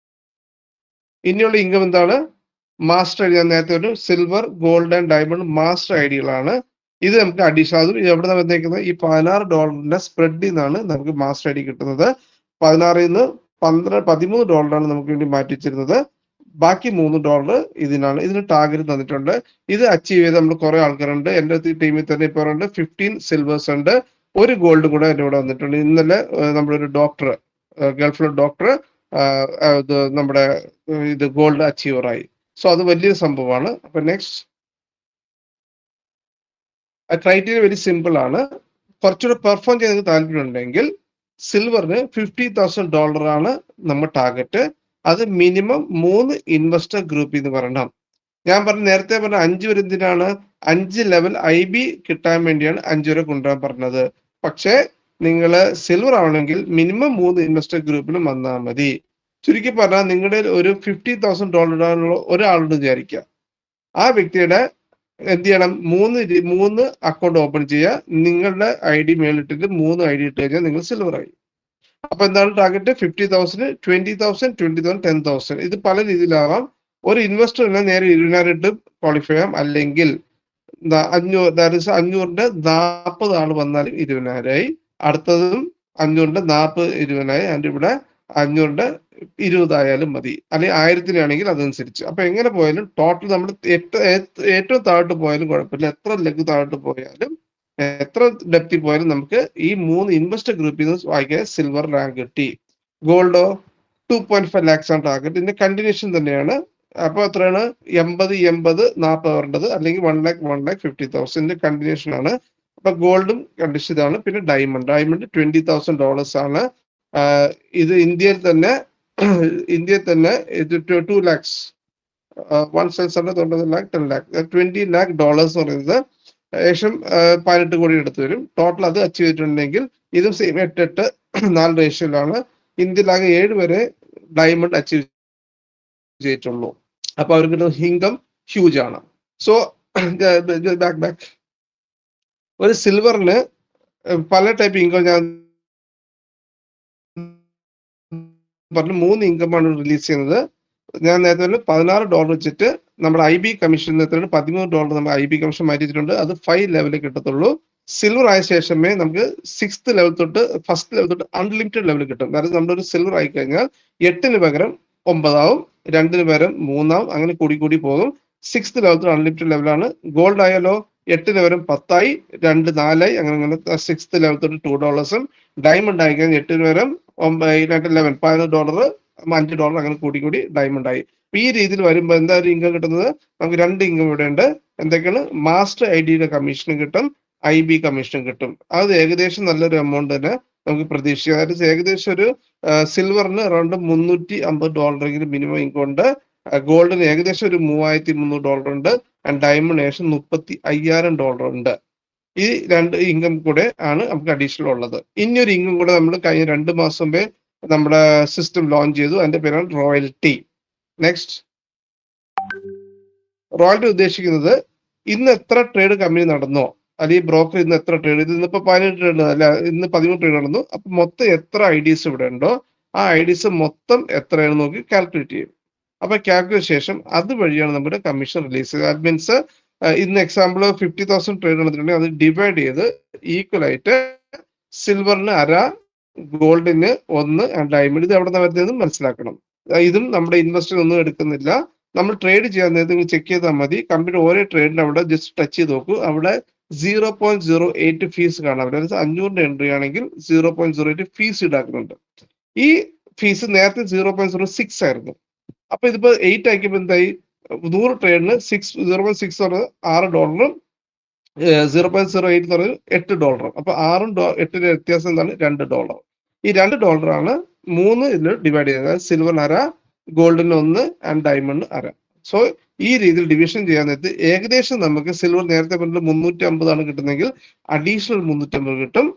ഇനിയുള്ള ഇൻകം എന്താണ്? Master ID. ഞാൻ നേരത്തെ ഒരു silver, gold and diamond master ഐഡികളാണ്. ഇത് നമുക്ക് അഡീഷണൽ, അതും എവിടെ നിന്ന് വന്നേക്കുന്നത്? ഈ $16 സ്പ്രെഡിൽ നിന്നാണ് നമുക്ക് മാസ്റ്റർ ഐഡി കിട്ടുന്നത്. 16ൽ നിന്ന് $13 നമുക്ക് വേണ്ടി മാറ്റി വെച്ചിരുന്നത്. ബാക്കി $3 ഇതിനാണ്. ഇതിന് ടാർഗറ്റ് തന്നിട്ടുണ്ട്. ഇത് അച്ചീവ് ചെയ്ത് നമ്മൾ കുറെ ആൾക്കാരുണ്ട്. എൻ്റെ ടീമിൽ തന്നെ ഇപ്പോൾ 15 സിൽവേഴ്സ് ഉണ്ട്, ഒരു ഗോൾഡ് കൂടെ എൻ്റെ ഇവിടെ വന്നിട്ടുണ്ട്. ഇന്നലെ നമ്മുടെ ഒരു ഡോക്ടർ, ഗൾഫിലെ ഡോക്ടർ ഇത് നമ്മുടെ ഇത് ഗോൾഡ് അച്ചീവറായി. സോ അത് വലിയൊരു സംഭവമാണ്. അപ്പൊ നെക്സ്റ്റ്, ക്രൈറ്റീരിയ വെരി സിമ്പിൾ ആണ്. കുറച്ചുകൂടെ പെർഫോം ചെയ്യാൻ താല്പര്യമുണ്ടെങ്കിൽ സിൽവറിന് $50,000 ആണ് നമ്മൾ ടാർഗറ്റ്. അത് മിനിമം 3 ഇൻവെസ്റ്റർ ഗ്രൂപ്പിൽ നിന്ന് വരണം. ഞാൻ നേരത്തെ പറഞ്ഞ 5 വരെ എന്തിനാണ്? 5 ലെവൽ IB കിട്ടാൻ വേണ്ടിയാണ് 5 വരെ കൊണ്ടുവരാൻ പറഞ്ഞത്. പക്ഷേ നിങ്ങൾ സിൽവർ ആവണമെങ്കിൽ മിനിമം 3 ഇൻവെസ്റ്റർ ഗ്രൂപ്പിലും വന്നാൽ മതി. ചുരുക്കി പറഞ്ഞാൽ നിങ്ങളുടെ ഒരു $50,000 ഒരാളുടെ വിചാരിക്കുക. ആ വ്യക്തിയുടെ എന്ത് ചെയ്യണം? 3 അക്കൗണ്ട് ഓപ്പൺ ചെയ്യുക. നിങ്ങളുടെ ID മേളിട്ടിട്ട് 3 ID ഇട്ട് കഴിഞ്ഞാൽ നിങ്ങൾ സിൽവർ ആയി. അപ്പൊ എന്താണ് ടാർഗറ്റ്? 50,000, 20,000, 20,000, 10,000. ഇത് പല രീതിയിലാവാം. ഒരു ഇൻവെസ്റ്ററിനെ നേരെ 20,000 ഇട്ട് ക്വാളിഫൈ ചെയ്യാം. അല്ലെങ്കിൽ 500ന്റെ 40 ആൾ വന്നാലും 20,000 അടുത്തതും 500ന്റെ 40 20,000. അതിന്റെ ഇവിടെ 500ന്റെ 20 ആയാലും മതി. അല്ലെങ്കിൽ 1000-ആണെങ്കിൽ അതനുസരിച്ച്. അപ്പൊ എങ്ങനെ പോയാലും ടോട്ടൽ നമ്മൾ ഏറ്റവും താഴോട്ട് പോയാലും കുഴപ്പമില്ല. എത്ര ലെഗ് താഴോട്ട് പോയാലും എത്ര ഡെപ്തിൽ പോയാലും നമുക്ക് ഈ 3 ഇൻവെസ്റ്റർ ഗ്രൂപ്പിൽ നിന്ന് വായിക്കാൻ സിൽവർ റാങ്ക് കിട്ടി. ഗോൾഡോ 2.5 lakhs ആണ് ടാർഗറ്റ്. ഇതിന്റെ കണ്ടിന്യൂഷൻ തന്നെയാണ്. അപ്പൊ എത്രയാണ്? 80, 80, 40 വരേണ്ടത്. അല്ലെങ്കിൽ 1,50,000 കണ്ടിന്യൂഷൻ ആണ്. അപ്പൊ ഗോൾഡും കണ്ടീഷൻ ഇതാണ്. പിന്നെ ഡയമണ്ട് $20,000 ആണ്. ഇത് ഇന്ത്യയിൽ തന്നെ ഇത് 2 lakhs, 1 cents ആണ് 9 lakh, 10 lakh, $20 lakh എന്ന് പറയുന്നത് ഏകദേശം 18 കോടി അടുത്ത് വരും. ടോട്ടൽ അത് അച്ചീവ് ചെയ്തിട്ടുണ്ടെങ്കിൽ ഇതും സെയിം 8-8, 4 റേഷ്യോയിലാണ്. ഇന്ത്യയിലാകെ 7 വരെ ഡയമണ്ട് അച്ചീവ് ചെയ്തിട്ടുള്ളൂ. അപ്പൊ അവർക്ക് ഇൻകം ഹ്യൂജ് ആണ്. സോ ബാക്ക് ഒരു സിൽവറിന് പല ടൈപ്പ് ഇൻകം ഞാൻ പറഞ്ഞു. 3 ഇൻകമാണ് റിലീസ് ചെയ്യുന്നത്. ഞാൻ നേരത്തെ $16 വെച്ചിട്ട് നമ്മുടെ IB കമ്മീഷൻ $13 നമ്മൾ IB കമ്മീഷൻ മാറ്റിയിട്ടുണ്ട്. അത് 5 ലെവലിൽ കിട്ടത്തുള്ളൂ. സിൽവർ ആയ ശേഷമേ നമുക്ക് 6th ലെവൽ തൊട്ട് ഫസ്റ്റ് ലെവൽ തൊട്ട് അൺലിമിറ്റഡ് ലെവൽ കിട്ടും. അതായത് നമ്മളൊരു സിൽവർ ആയി കഴിഞ്ഞാൽ 8ന് പകരം 9 ആവും, 2ന് പകരം 3 ആവും, അങ്ങനെ കൂടി പോകും. 6th ലെവൽ തൊട്ട് അൺലിമിറ്റഡ് ലെവലാണ്. ഗോൾഡ് ആയാലോ 8ന് പകരം 10 ആയി, 2 4 ആയി, അങ്ങനെ 6th ലെവൽ തൊട്ട് $2. ഡയമണ്ട് ആയി കഴിഞ്ഞാൽ 8ന് പകരം 11 $15, $5 അങ്ങനെ കൂടി ഡയമണ്ട് ആയി. ഈ രീതിയിൽ വരുമ്പോൾ എന്താ ഒരു ഇൻകം കിട്ടുന്നത്? നമുക്ക് 2 ഇൻകം ഇവിടെ ഉണ്ട്. എന്തൊക്കെയാണ്? മാസ്റ്റർ IDയുടെ കമ്മീഷനും കിട്ടും, IB കമ്മീഷനും കിട്ടും. അത് ഏകദേശം നല്ലൊരു എമൗണ്ട് തന്നെ നമുക്ക് പ്രതീക്ഷിക്കാം. അതായത് ഏകദേശം ഒരു സിൽവറിന് അറൗണ്ട് $350 മിനിമം ഇൻകം ഉണ്ട്. ഗോൾഡിന് ഏകദേശം ഒരു $3,300 ഉണ്ട്. ആൻഡ് ഡയമണ്ട് ഏകദേശം $35,000 ഉണ്ട്. ഈ 2 ഇൻകം കൂടെ ആണ് നമുക്ക് അഡീഷണൽ ഉള്ളത്. ഇനിയൊരു ഇൻകം കൂടെ നമ്മൾ കഴിഞ്ഞ 2 മാസം മുമ്പേ നമ്മുടെ സിസ്റ്റം ലോഞ്ച് ചെയ്തു. അതിന്റെ പേരാണ് റോയൽറ്റി. നെക്സ്റ്റ്, റോയൽറ്റി ഉദ്ദേശിക്കുന്നത് ഇന്ന് എത്ര ട്രേഡ് കമ്പനി നടന്നോ, അല്ലെങ്കിൽ ബ്രോക്കർ ഇന്ന് എത്ര ട്രേഡ്, ഇത് ഇന്നിപ്പോ 18 ട്രേഡ് അല്ല, ഇന്ന് 13 ട്രേഡ് നടന്നു. അപ്പൊ മൊത്തം എത്ര IDs ഇവിടെ ഉണ്ടോ ആ IDs മൊത്തം എത്രയാണെന്ന് നോക്കി കാൽക്കുലേറ്റ് ചെയ്യും. അപ്പൊ കാൽക്കുലേറ്റ് ശേഷം അതുവഴിയാണ് നമ്മുടെ കമ്മീഷൻ റിലീസ് ചെയ്യുന്നത്. ദാറ്റ് മീൻസ് ഇന്ന് എക്സാമ്പിൾ 50,000 ട്രേഡ് നടന്നിട്ടുണ്ടെങ്കിൽ അത് ഡിവൈഡ് ചെയ്ത് ഈക്വൽ ആയിട്ട് സിൽവറിന് അര, ഗോൾഡിന് 1, ഡയമണ്ട് ഇത് എവിടെ നിന്ന് വരുന്നതെന്ന് മനസ്സിലാക്കണം. ഇതും നമ്മുടെ ഇൻവെസ്റ്റർ ഒന്നും എടുക്കുന്നില്ല. നമ്മൾ ട്രേഡ് ചെയ്യാൻ നേരത്തെ നിങ്ങൾ ചെക്ക് ചെയ്താൽ മതി. കമ്പനി ഓരോ ട്രേഡിന് അവിടെ ജസ്റ്റ് ടച്ച് ചെയ്ത് നോക്കൂ. അവിടെ 0.08 ഫീസ് കാണാം. അതായത് 500 എൻട്രി ആണെങ്കിൽ 0.08 ഫീസ് ഈടാക്കുന്നുണ്ട്. ഈ ഫീസ് നേരത്തെ 0.06 ആയിരുന്നു. അപ്പൊ ഇതിപ്പോ 8 ആക്കിയപ്പോ എന്തായി? 100 ട്രേഡിന് 0.6 പറഞ്ഞത് $6, 0.08 എന്ന് പറഞ്ഞത് $8. അപ്പൊ 6ഉം 8ന്റെ വ്യത്യാസം എന്താണ്? $2. ഈ $2 ആണ് 3 ഇതിൽ ഡിവൈഡ് ചെയ്യുന്നത്. സിൽവറിന് അര, ഗോൾഡിന് 1 ആൻഡ് ഡയമണ്ട് അര. സോ ഈ രീതിയിൽ ഡിവിഷൻ ചെയ്യാൻ നേരത്ത് ഏകദേശം നമുക്ക് സിൽവർ നേരത്തെ പറഞ്ഞത് 350 ആണ് കിട്ടുന്നെങ്കിൽ അഡീഷണൽ 350 കിട്ടും.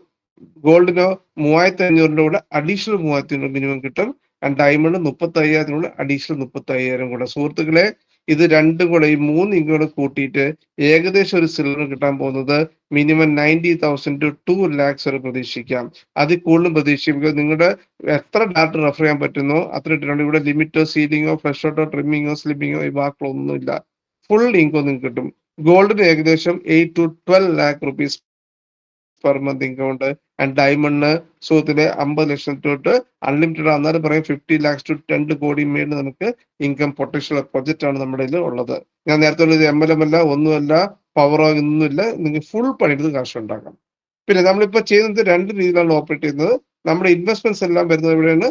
ഗോൾഡിനോ 3500 കൂടെ അഡീഷണൽ 3500 മിനിമം കിട്ടും. ആൻഡ് ഡയമണ്ട് 35,000 കൂടെ അഡീഷണൽ 35,000 കൂടെ. സുഹൃത്തുക്കളെ, ഇത് രണ്ടും കൂടെ ഈ 3 ഇങ്ങോട്ട് കൂട്ടിയിട്ട് ഏകദേശം ഒരു സിൽവർ കിട്ടാൻ പോകുന്നത് മിനിമം 90,000 to 2 lakhs വരെ പ്രതീക്ഷിക്കാം. അതിൽ കൂടുതലും പ്രതീക്ഷിക്കും. നിങ്ങളുടെ എത്ര ഡാറ്റ റെഫർ ചെയ്യാൻ പറ്റുന്നോ അത്ര ഇട്ടിട്ടുണ്ട്. ഇവിടെ ലിമിറ്റോ സീലിങ്ങോ ഫ്ലഷോട്ടോ ട്രിമ്മിങ്ങോ സ്ലിപ്പിങ്ങോ ഈ വാക്കുകളൊന്നുമില്ല. ഫുൾ ഇൻകം നിങ്ങൾക്ക് കിട്ടും. ഗോൾഡിന് ഏകദേശം 8 to 12 lakh rupees per month income ഉണ്ട്. ആൻഡ് ഡയമണ്ടിന് സുഹൃത്തിലെ 50 ലക്ഷം തൊട്ട് അൺലിമിറ്റഡ് അന്നേരം പറയും 50 lakhs to 2 കോടി മേളിൽ നമുക്ക് ഇൻകം പൊട്ടൻഷ്യൽ പ്രൊജക്റ്റ് ആണ് നമ്മുടെ കയ്യിൽ ഉള്ളത്. ഞാൻ നേരത്തെ ഉള്ളത് MLM അല്ല, ഒന്നുമല്ല, പവറോ ഒന്നുമില്ല. നിങ്ങൾക്ക് ഫുൾ പണിയെടുത്ത് കാശ് ഉണ്ടാക്കാം. പിന്നെ നമ്മളിപ്പോ ചെയ്യുന്നത് 2 രീതിയിലാണ് ഓപ്പറേറ്റ് ചെയ്യുന്നത്. നമ്മുടെ ഇൻവെസ്റ്റ്മെന്റ്സ് എല്ലാം വരുന്നത് എവിടെയാണ്?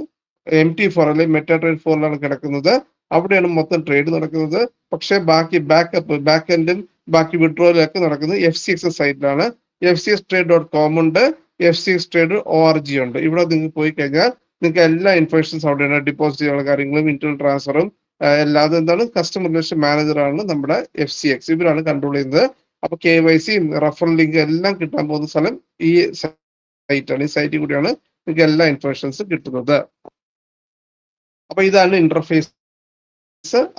MT4 അല്ലെങ്കിൽ മെറ്റാട്രേഡ് 4ലാണ് കിടക്കുന്നത്. അവിടെയാണ് മൊത്തം ട്രേഡ് നടക്കുന്നത്. പക്ഷേ ബാക്കി ബാക്ക് എൻഡും ബാക്കി വിഡ്രോയിലൊക്കെ നടക്കുന്നത് FCX സൈറ്റിലാണ്. FCXtrade.com ഉണ്ട്, FCXtrade.org ഉണ്ട്. ഇവിടെ നിങ്ങൾക്ക് പോയി കഴിഞ്ഞാൽ നിങ്ങൾക്ക് എല്ലാ ഇൻഫർമേഷൻസ് അവിടെയാണ്. ഡിപ്പോസിറ്റ് ചെയ്യാനുള്ള കാര്യങ്ങളും ഇന്റർണൽ ട്രാൻസ്ഫറും എല്ലാതും എന്താണ് കസ്റ്റമർ റിലേഷൻ മാനേജറാണ് നമ്മുടെ FCX. ഇവരാണ് കൺട്രോൾ ചെയ്യുന്നത്. അപ്പൊ KYC റഫറൽ ലിങ്ക് എല്ലാം കിട്ടാൻ പോകുന്ന സ്ഥലം ഈ സൈറ്റാണ്. ഈ സൈറ്റിൽ കൂടിയാണ് നിങ്ങൾക്ക് എല്ലാ ഇൻഫർമേഷൻസും കിട്ടുന്നത്. അപ്പൊ ഇതാണ് ഇന്റർഫേസ്.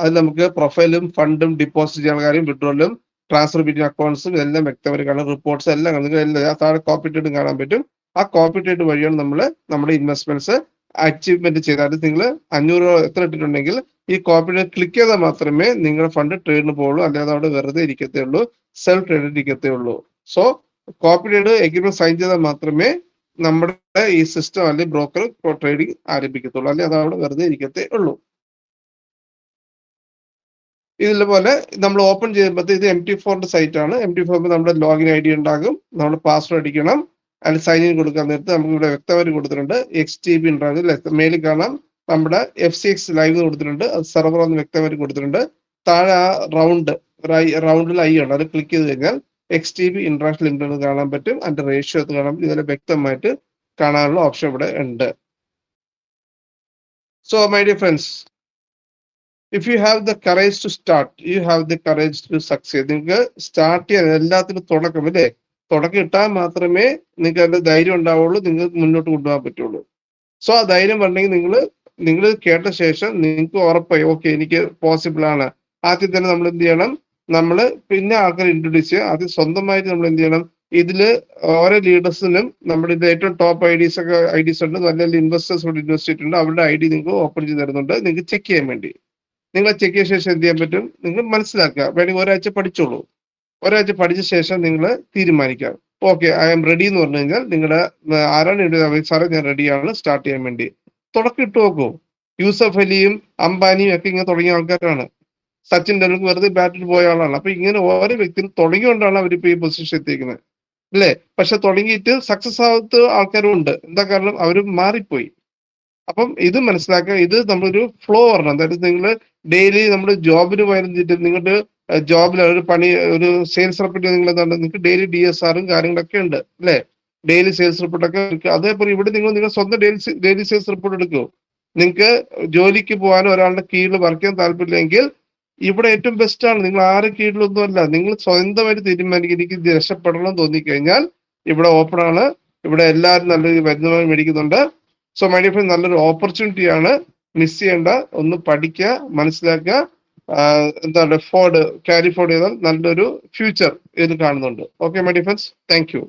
അതിൽ നമുക്ക് പ്രൊഫൈലും ഫണ്ടും ഡിപ്പോസിറ്റ് ചെയ്യാനുള്ള കാര്യം, വിഡ്രോലും ട്രാൻസ്ഫർ ബിറ്റ്വീൻ അക്കൗണ്ട്സും എല്ലാം വ്യക്തമായിട്ട് കാണാം. റിപ്പോർട്ട്സ് എല്ലാം നിങ്ങൾക്ക് താഴെ കോപ്പി ഇട്ടിട്ട് കാണാൻ പറ്റും. ആ കോപ്പി ഇട്ടിട്ട് വഴിയാണ് നമ്മൾ നമ്മുടെ ഇൻവെസ്റ്റ്മെന്റ്സ് അച്ചീവ്മെന്റ് ചെയ്താൽ നിങ്ങൾ 500 രൂപ എത്ര ഇട്ടിട്ടുണ്ടെങ്കിൽ ഈ കോപ്പി ക്ലിക്ക് ചെയ്താൽ മാത്രമേ നിങ്ങളുടെ ഫണ്ട് ട്രേഡിന് പോകുള്ളൂ. അല്ലാതെ അവിടെ വെറുതെ ഇരിക്കത്തേ ഉള്ളൂ, സെൽഫ് ട്രേഡ് ഇരിക്കത്തേ ഉള്ളൂ. So copy trade agreement sign ചെയ്താൽ മാത്രമേ നമ്മുടെ ഈ സിസ്റ്റം അല്ലെങ്കിൽ ബ്രോക്കർ ട്രേഡിംഗ് ആരംഭിക്കത്തുള്ളൂ. അല്ലെങ്കിൽ അത് അവിടെ വെറുതെ ഇരിക്കത്തേ ഉള്ളൂ. ഇതുപോലെ നമ്മൾ ഓപ്പൺ ചെയ്യുമ്പോൾ ഇത് MT4 സൈറ്റ് ആണ്. MT4 നമ്മുടെ ലോഗിൻ ID ഉണ്ടാകും, നമ്മൾ പാസ്വേഡ് അടിക്കണം, അതിൽ സൈൻ ഇൻ കൊടുക്കാൻ നേരത്ത് നമുക്ക് ഇവിടെ വ്യക്തമായിട്ട് കൊടുത്തിട്ടുണ്ട് XTB ഉണ്ടാകും. മേലിൽ കാണാം നമ്മുടെ FCX ലൈവ് കൊടുത്തിട്ടുണ്ട്, അത് സെർവർ ഒന്ന് വ്യക്തമായിട്ട് കൊടുത്തിട്ടുണ്ട്. താഴെ ആ റൗണ്ടിൽ ഐ ഉണ്ട്, അത് ക്ലിക്ക് ചെയ്ത് കഴിഞ്ഞാൽ XTB ഇന്റർനാഷണൽ ലിമിറ്റഡ് കാണാൻ പറ്റും. അതിന്റെ റേഷ്യോ കാണാൻ ഇതിൽ വ്യക്തമായിട്ട് കാണാനുള്ള ഓപ്ഷൻ ഇവിടെ ഉണ്ട്. So my dear friends, if you have the courage to start, you have the courage to succeed. നിങ്ങൾക്ക് സ്റ്റാർട്ട് ചെയ്യാൻ എല്ലാത്തിനും തുടക്കം അല്ലേ? തുടക്കം ഇട്ടാൽ മാത്രമേ നിങ്ങൾക്ക് അതിന്റെ ധൈര്യം ഉണ്ടാവുള്ളൂ, നിങ്ങൾക്ക് മുന്നോട്ട് കൊണ്ടുപോകാൻ പറ്റുള്ളൂ. സോ ആ ധൈര്യം പറഞ്ഞെങ്കിൽ നിങ്ങൾ കേട്ട ശേഷം നിങ്ങൾക്ക് ഉറപ്പായി ഓക്കെ എനിക്ക് പോസിബിൾ ആണ്. ആദ്യം തന്നെ നമ്മൾ എന്ത് ചെയ്യണം? നമ്മൾ പിന്നെ ആൾക്കാർ ഇൻട്രൊഡ്യൂസ് ചെയ്യുക. ആദ്യം സ്വന്തമായിട്ട് നമ്മൾ എന്ത് ചെയ്യണം? ഇതില് ഓരോ ലീഡേഴ്സിനും നമ്മുടെ ഇത് ഏറ്റവും ടോപ്പ് ഐഡീസ് ഉണ്ട്, നല്ല ഇൻവെസ്റ്റേഴ്സ് ഇവിടെ ഇൻവെസ്റ്റ് ചെയ്തിട്ടുണ്ട്. അവരുടെ ID നിങ്ങൾക്ക് ഓപ്പൺ ചെയ്ത് തരുന്നുണ്ട് നിങ്ങൾക്ക് ചെക്ക് ചെയ്യാൻ വേണ്ടി. നിങ്ങൾ ചെക്ക് ചെയ്ത ശേഷം എന്ത് ചെയ്യാൻ പറ്റും? നിങ്ങൾ മനസ്സിലാക്കുക. വേണമെങ്കിൽ ഒരാഴ്ച പഠിച്ചോളൂ. ഒരാഴ്ച പഠിച്ച ശേഷം നിങ്ങൾ തീരുമാനിക്കാം ഓക്കെ ഐ ആം റെഡി എന്ന് പറഞ്ഞു കഴിഞ്ഞാൽ നിങ്ങളുടെ ആരാണ് സാറേ ഞാൻ റെഡിയാണ് സ്റ്റാർട്ട് ചെയ്യാൻ വേണ്ടി. തുടക്കം ഇട്ട് നോക്കൂ. യൂസഫ് അലിയും അംബാനിയും ഒക്കെ ഇങ്ങനെ തുടങ്ങിയ ആൾക്കാരാണ്. സച്ചിൻ ടെണ്ടുൽക്കർ വെറുതെ ബാറ്റിൽ പോയ ആളാണ്. അപ്പൊ ഇങ്ങനെ ഓരോ വ്യക്തിയും തുടങ്ങിയോണ്ടാണ് അവരിപ്പോ ഈ പൊസിഷൻ എത്തിക്കുന്നത് അല്ലേ? പക്ഷെ തുടങ്ങിയിട്ട് സക്സസ് ആവാത്ത ആൾക്കാരും ഉണ്ട്. എന്താ കാരണം? അവർ മാറിപ്പോയി. അപ്പം ഇത് മനസ്സിലാക്കുക. ഇത് നമ്മളൊരു ഫ്ലോ വരണം. അതായത് നിങ്ങൾ ഡെയിലി നമ്മൾ ജോബിന് പോയിരുന്നിട്ട് നിങ്ങളുടെ ജോബിൽ ഒരു സെയിൽസ് റിപ്പോർട്ട് നിങ്ങൾ എന്താണ് നിങ്ങൾക്ക് ഡെയിലി DSRും കാര്യങ്ങളൊക്കെ ഉണ്ട് അല്ലെ? ഡെയിലി സെയിൽസ് റിപ്പോർട്ടൊക്കെ എടുക്കുക. അതേപോലെ ഇവിടെ നിങ്ങൾ സ്വന്തം ഡെയിലി സെയിൽസ് റിപ്പോർട്ട് എടുക്കൂ. നിങ്ങൾക്ക് ജോലിക്ക് പോകാനോ ഒരാളുടെ കീഴിൽ വർക്ക് ചെയ്യാൻ താല്പര്യമില്ലെങ്കിൽ ഇവിടെ ഏറ്റവും ബെസ്റ്റ് ആണ്. നിങ്ങൾ ആരും കീഴിലൊന്നും അല്ല, നിങ്ങൾ സ്വന്തമായിട്ട് തീരുമാനിക്കും. എനിക്ക് രക്ഷപ്പെടണം എന്ന് തോന്നിക്കഴിഞ്ഞാൽ ഇവിടെ ഓപ്പൺ ആണ്. ഇവിടെ എല്ലാവരും നല്ല വരുമാനം മേടിക്കുന്നുണ്ട്. സോ മൈ ഡിയർ ഫ്രണ്ട്, നല്ലൊരു ഓപ്പർച്യൂണിറ്റി ആണ്, മിസ് ചെയ്യേണ്ട. ഒന്ന് പഠിക്കുക, മനസ്സിലാക്കുക. എന്താണ് ക്യാരി ഫോർവേഡ് ചെയ്താൽ നല്ലൊരു ഫ്യൂച്ചർ ഇതിൽ കാണുന്നുണ്ട്. Okay my dear friends, thank you.